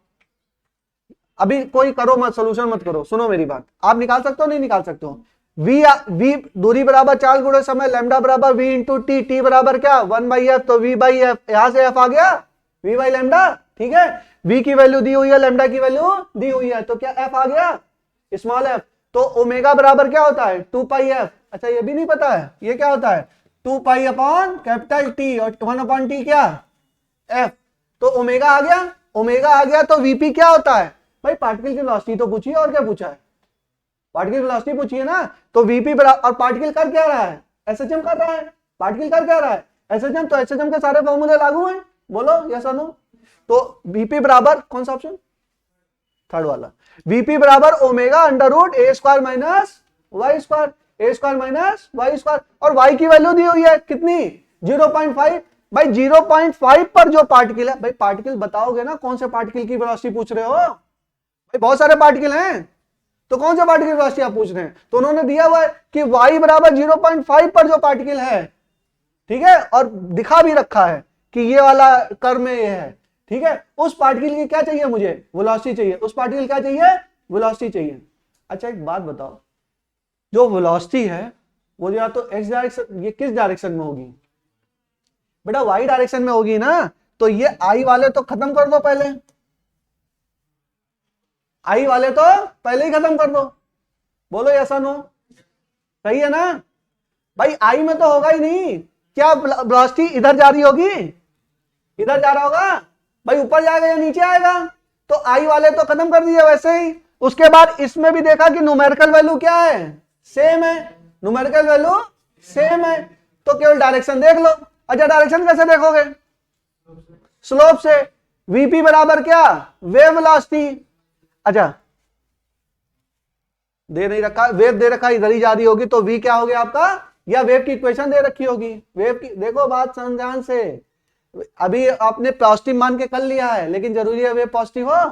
S1: अभी कोई करो मत, सोल्यूशन मत करो, सुनो मेरी बात, आप निकाल सकते हो नहीं निकाल सकते हो। v दूरी बराबर चाल गुणे समय, लैम्डा बराबर v इंटू टी, टी बराबर क्या 1/f, तो v बाई एफ, यहां से f आ गया v बाई लैम्डा, ठीक है। v की वैल्यू दी हुई है, लैम्डा की वैल्यू दी हुई है, तो क्या f आ गया स्मॉल f, तो ओमेगा बराबर क्या होता है 2 पाई f, अच्छा ये भी नहीं पता है, ये क्या होता है 2 पाई अपॉन कैपिटल टी, और 1 अपॉन टी क्या f, तो ओमेगा आ गया, ओमेगा आ गया, तो vp क्या होता है, भाई पार्टिकल की वेलोसिटी तो पूछिए, और क्या पूछा है, पार्टिकल वेलोसिटी पूछी है ना, तो वीपी बराबर, और पार्टिकल कर क्या रहा है, एसएचएम कर रहा है, पार्टिकल कर क्या रहा है एसएचएम, तो एसएचएम के सारे फॉर्मूले लागू हैं, बोलो यस और नो। तो वीपी बराबर कौन सा ऑप्शन, थर्ड वाला, वीपी बराबर ओमेगा अंडर रूट ए स्क्वायर माइनस वाई स्क्वायर, ए स्क्वायर माइनस वाई स्क्वायर, और वाई की वैल्यू दी हुई है कितनी 0.5, भाई 0.5 पर जो पार्टिकल है, भाई पार्टिकल बताओगे ना कौन से पार्टिकल की वेलोसिटी पूछ रहे हो, भाई बहुत सारे पार्टिकल हैं, तो कौन सा पार्टिकल वेलोसिटी आप पूछ रहे हैं, तो उन्होंने दिया हुआ है कि y बराबर 0.5 पर जो पार्टिकल है, ठीक है, और दिखा भी रखा है कि ये वाला कर्व में ये है, ठीक है, उस पार्टिकल की क्या चाहिए मुझे, वेलोसिटी चाहिए, उस पार्टिकल क्या चाहिए, वेलोसिटी चाहिए। अच्छा एक बात बताओ, जो वेलोसिटी है वो या तो एक्स डायरेक्शन, ये किस डायरेक्शन में होगी, बेटा वाई डायरेक्शन में होगी ना, तो ये आई वाले तो खत्म कर दो पहले, आई वाले तो पहले ही खत्म कर दो, बोलो ऐसा नो, सही है ना, भाई आई में तो होगा ही नहीं, क्या वेलोसिटी इधर जा रही होगी, इधर जा रहा होगा, भाई ऊपर जाएगा या नीचे आएगा, तो आई वाले तो खत्म कर दिए वैसे ही। उसके बाद इसमें भी देखा कि न्यूमेरिकल वैल्यू क्या है, सेम है, न्यूमेरिकल वैल्यू सेम है, तो केवल डायरेक्शन देख लो। अच्छा डायरेक्शन कैसे देखोगे, स्लोप से, वीपी बराबर क्या वेव वेलोसिटी, अच्छा दे नहीं रखा, वेव दे रखा इधर ही जा रही होगी, तो v क्या हो गया आपका, या वेव की इक्वेशन दे रखी होगी, वेव की, देखो बात ध्यान से, अभी आपने पॉजिटिव मान के कर लिया है, लेकिन जरूरी है वेव पॉजिटिव हो,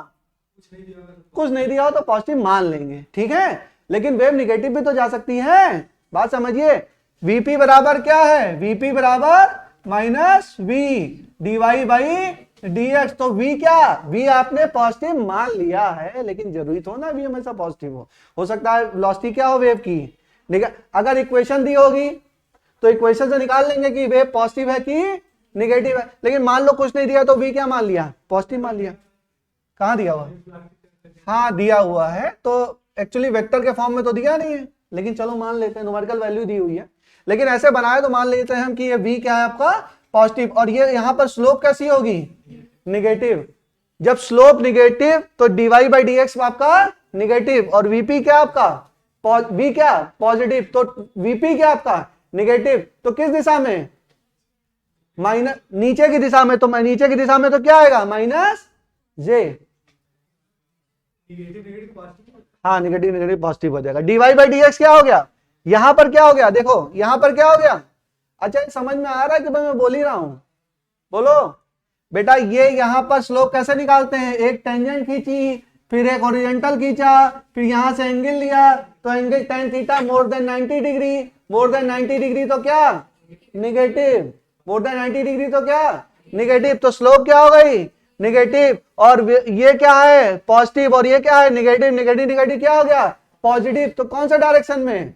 S1: कुछ नहीं दिया हो तो पॉजिटिव मान लेंगे, ठीक है, लेकिन वेव निगेटिव भी तो जा सकती है, बात समझिए। वीपी बराबर क्या है, वीपी बराबर minus V dy by dx। तो v क्या, v आपने पॉजिटिव मान लिया है, लेकिन जरूरी थो ना v हमेशा पॉजिटिव हो सकता है वेलोसिटी क्या हो वेव की। अगर इक्वेशन दी होगी तो इक्वेशन से निकाल लेंगे कि वेव पॉजिटिव है कि निगेटिव है, लेकिन मान लो कुछ नहीं दिया तो v क्या मान लिया, पॉजिटिव मान लिया। कहां दिया हुआ, हाँ दिया हुआ है, तो एक्चुअली वेक्टर के फॉर्म में तो दिया नहीं है, लेकिन चलो मान लेते हैं न्यूमेरिकल वैल्यू दी हुई है, लेकिन ऐसे बनाए तो मान लेते हैं हम कि ये v क्या है आपका पॉजिटिव, और ये यहां पर स्लोप कैसी होगी, निगेटिव। जब स्लोप निगेटिव तो dy बाई dx आपका निगेटिव, और vp क्या आपका v क्या पॉजिटिव, तो vp क्या आपका निगेटिव। तो किस दिशा में, माइनस नीचे की दिशा में, तो नीचे की दिशा में तो क्या आएगा माइनस जे, हाँ निगेटिव निगेटिव पॉजिटिव हो जाएगा। dy बाई dx क्या हो गया, यहां पर क्या हो गया, देखो यहां पर क्या हो गया। अच्छा समझ में आ रहा है कि भाई मैं बोल ही रहा हूं, बोलो बेटा। ये यहां पर स्लोप कैसे निकालते हैं, एक टेंजेंट खींची, फिर एक हॉरिजॉन्टल खींचा, फिर यहां से एंगल लिया, तो angle tan theta more than 90 degree, more than 90 degree तो क्या निगेटिव, मोर देन 90 डिग्री तो क्या निगेटिव, तो स्लोप क्या हो गई निगेटिव, और ये क्या है पॉजिटिव, और ये क्या है निगेटिव, निगेटिव निगेटिव क्या हो गया पॉजिटिव। तो कौन सा डायरेक्शन में,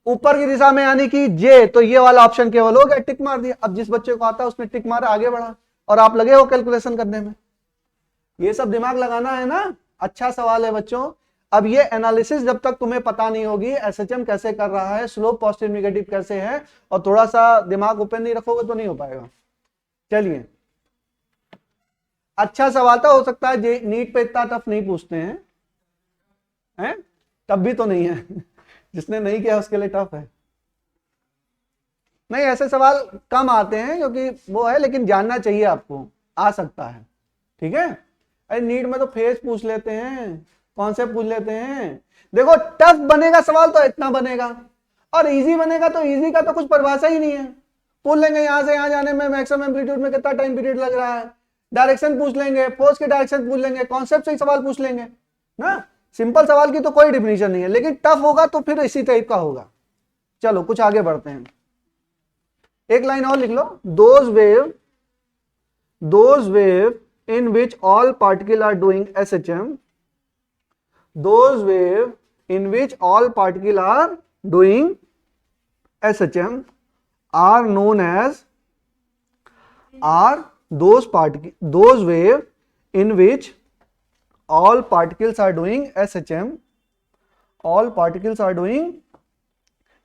S1: ऊपर की दिशा में, यानी कि जे। तो ये वाला ऑप्शन केवल हो गया, टिक मार दिया। अब जिस बच्चे को आता है उसने टिक मारा, आगे बढ़ा, और आप लगे हो कैलकुलेशन करने में। ये सब दिमाग लगाना है ना, अच्छा सवाल है बच्चों। अब ये एनालिसिस जब तक तुम्हें पता नहीं होगी एसएचएम कैसे कर रहा है, स्लोप पॉजिटिव निगेटिव कैसे है, और थोड़ा सा दिमाग ओपन नहीं रखोगे तो नहीं हो पाएगा। चलिए अच्छा सवाल था, हो सकता है नीट पे इतना टफ नहीं पूछते हैं? तब भी तो नहीं है जिसने नहीं किया उसके लिए टफ है। नहीं ऐसे सवाल कम आते हैं क्योंकि वो है, लेकिन जानना चाहिए आपको, आ सकता है, ठीक है। अरे नीट में तो फेस पूछ लेते हैं, कॉन्सेप्ट पूछ लेते हैं। देखो टफ बनेगा सवाल तो इतना बनेगा, और इजी बनेगा तो इजी का तो कुछ परिभाषा ही नहीं है। पूछ लेंगे यहां से यहां जाने में मैक्सिमम एम्पलीट्यूड में कितना टाइम पीरियड लग रहा है, डायरेक्शन पूछ लेंगे, फोर्स के डायरेक्शन पूछ लेंगे, कॉन्सेप्ट से ही सवाल पूछ लेंगे ना। सिंपल सवाल की तो कोई डिफिनीशन नहीं है, लेकिन टफ होगा तो फिर इसी टाइप का होगा। चलो कुछ आगे बढ़ते हैं, एक लाइन और लिख लो। Those wave in which all particles are doing SHM, those wave in which all particles are doing SHM are known as, those wave in which all particles are doing SHM, all particles are doing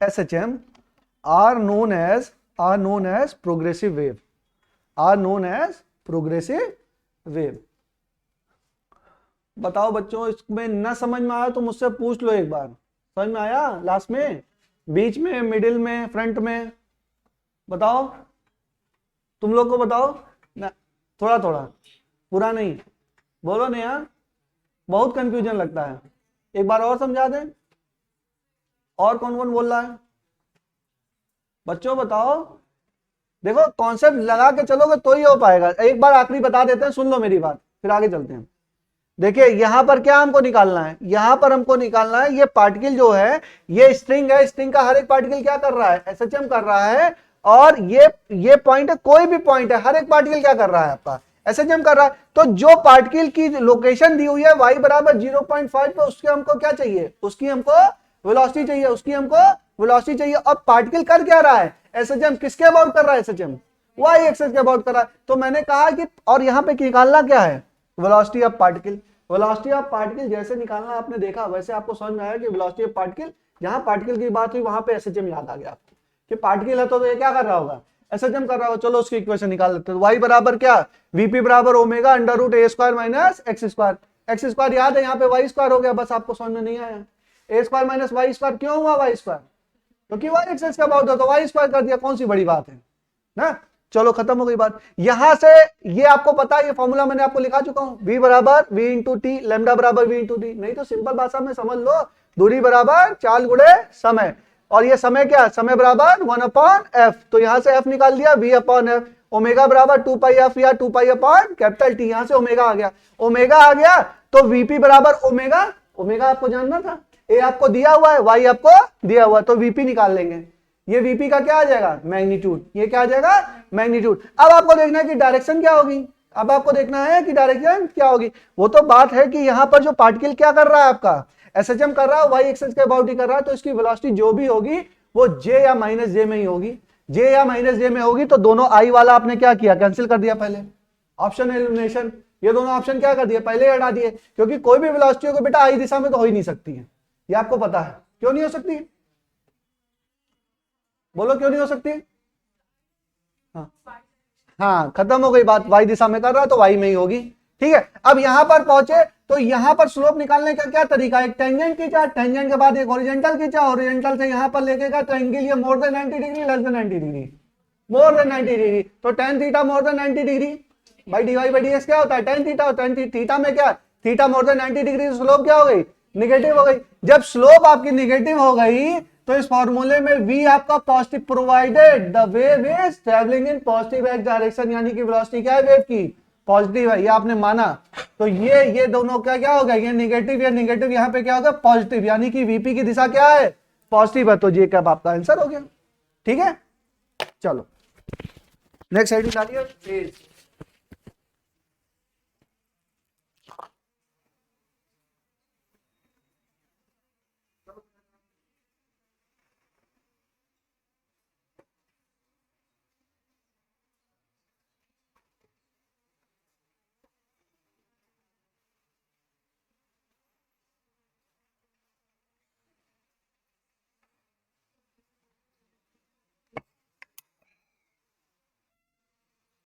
S1: SHM are known as progressive wave, are known as progressive wave. बताओ बच्चों, इसमें न समझ में आया तो मुझसे पूछ लो एक बार। समझ में आया, लास्ट में, बीच में, मिडिल में, फ्रंट में, बताओ तुम लोग को बताओ ना, थोड़ा थोड़ा, पूरा नहीं, बोलो नहीं यार, बहुत कंफ्यूजन लगता है। एक बार और समझा दें। और कौन कौन बोल रहा है बच्चों, बताओ। देखो कॉन्सेप्ट लगा के चलोगे तो ही हो पाएगा। एक बार आखिरी बता देते हैं, सुन लो मेरी बात, फिर आगे चलते हैं। देखिए यहां पर क्या हमको निकालना है, यहां पर हमको निकालना है ये पार्टिकल जो है, ये स्ट्रिंग है, स्ट्रिंग का हर एक पार्टिकल क्या कर रहा है, एसएचएम कर रहा है, और ये पॉइंट है, कोई भी पॉइंट है, हर एक पार्टिकल क्या कर रहा है आपका एसएचएम कर रहा है। तो जो पार्टिकल की लोकेशन दी हुई है y बराबर 0.5 पे, उसके हमको क्या चाहिए, उसकी हमको वेलोसिटी चाहिए, उसकी हमको वेलोसिटी चाहिए। अब पार्टिकल कर क्या रहा है, एसएचएम किसके अबाउट कर रहा है, एसएचएम वाई एक्सिस के अबाउट कर रहा है। तो मैंने कहा कि, और यहां पे निकालना क्या है, velocity of particle. Velocity of particle जैसे निकालना आपने देखा, वैसे आपको समझ में आया कि वेलोसिटी ऑफ पार्टिकल, जहां पार्टिकल की बात हुई वहां पे एसएचएम याद आ गया आपको कि पार्टिकल है तो ये क्या कर रहा होगा, एसएचएम कर रहा होगा। चलो उसकी इक्वेशन निकाल लेते हैं। वाई बराबर क्या, वीपी बराबर ओमेगा अंडर रूट ए square minus x square. X square याद है, यहाँ पे वाई स्क्वायर हो गया, बस आपको समझ में नहीं आया। ए स्क्वायर माइनस वाई स्क्वायर क्यों हुआ वाई स्क्वायर, क्योंकि वाई एक्सिस का अबाउट था तो वाई स्क्वायर कर दिया, कौन सी बड़ी बात है ना। चलो खत्म हो गई बात। यहां से ये आपको पता है, ये फॉर्मूला मैंने आपको लिखा चुका हूं, v बराबर v इंटू टी, लैम्डा बराबर v इंटू टी। नहीं तो सिंपल भाषा में समझ लो, दूरी बराबर चाल गुणे समय, और ये समय क्या, समय बराबर 1/f। तो यहां से f निकाल दिया, v/f। ओमेगा बराबर 2πf या 2π/T, यहां से ओमेगा आ गया। ओमेगा आ गया तो vp बराबर ओमेगा, ओमेगा आपको जानना था, ए आपको दिया हुआ है, वाई आपको दिया हुआ है, तो वीपी निकाल लेंगे। ये वीपी का क्या आ जाएगा, मैग्नीट्यूड, ये क्या आ जाएगा, मैग्नीट्यूड। अब आपको देखना है कि डायरेक्शन क्या होगी, अब आपको देखना है कि डायरेक्शन क्या होगी। वो तो बात है कि यहां पर जो पार्टिकल क्या कर रहा है आपका, एसएचएम कर रहा है, वाई एक्सेस के अबाउट ही कर रहा है, तो इसकी वेलोसिटी जो भी होगी वो जे या माइनस जे में ही होगी, जे या माइनस जे में होगी। तो दोनों आई वाला आपने क्या किया, कैंसिल कर दिया पहले, ऑप्शन एलिमिनेशन, ये दोनों ऑप्शन क्या कर दिए, पहले ही हटा दिए, क्योंकि कोई भी वेलोसिटी होगी बेटा आई दिशा में तो हो ही नहीं सकती है, ये आपको पता है। क्यों नहीं हो सकती, बोलो क्यों नहीं हो सकती। हाँ हाँ, खत्म हो गई बात, वाई दिशा में कर रहा है तो वाई में ही होगी, ठीक है। अब यहां पर पहुंचे तो यहां पर स्लोप निकालने का क्या तरीका है, एक टेंजेंट खींचा, टेंजेंट के बाद एक हॉरिजॉन्टल खींचा, हॉरिजॉन्टल से यहां पर लेके गया, तो एंगल ये more than 90 degree, less than 90 degree, more than 90 degree, तो tan theta more than 90 degree भाई dy बाई dx क्या होता है, tan थीटा, tan थीटा में क्या, theta more than 90 degree, slope क्या हो गई, निगेटिव हो गई। जब स्लोप आपकी निगेटिव हो गई तो इस फॉर्मूले में v आपका positive, provided the wave is travelling in positive x direction, यानी कि वेलोसिटी क्या है वेव की, पॉजिटिव है, ये आपने माना। तो ये दोनों क्या क्या होगा, ये निगेटिव, ये निगेटिव, यहाँ पे क्या होगा पॉजिटिव, यानी कि वीपी की दिशा क्या है, पॉजिटिव है। तो ये कब आपका आंसर हो गया, ठीक है। चलो नेक्स्ट साइड निकालिए,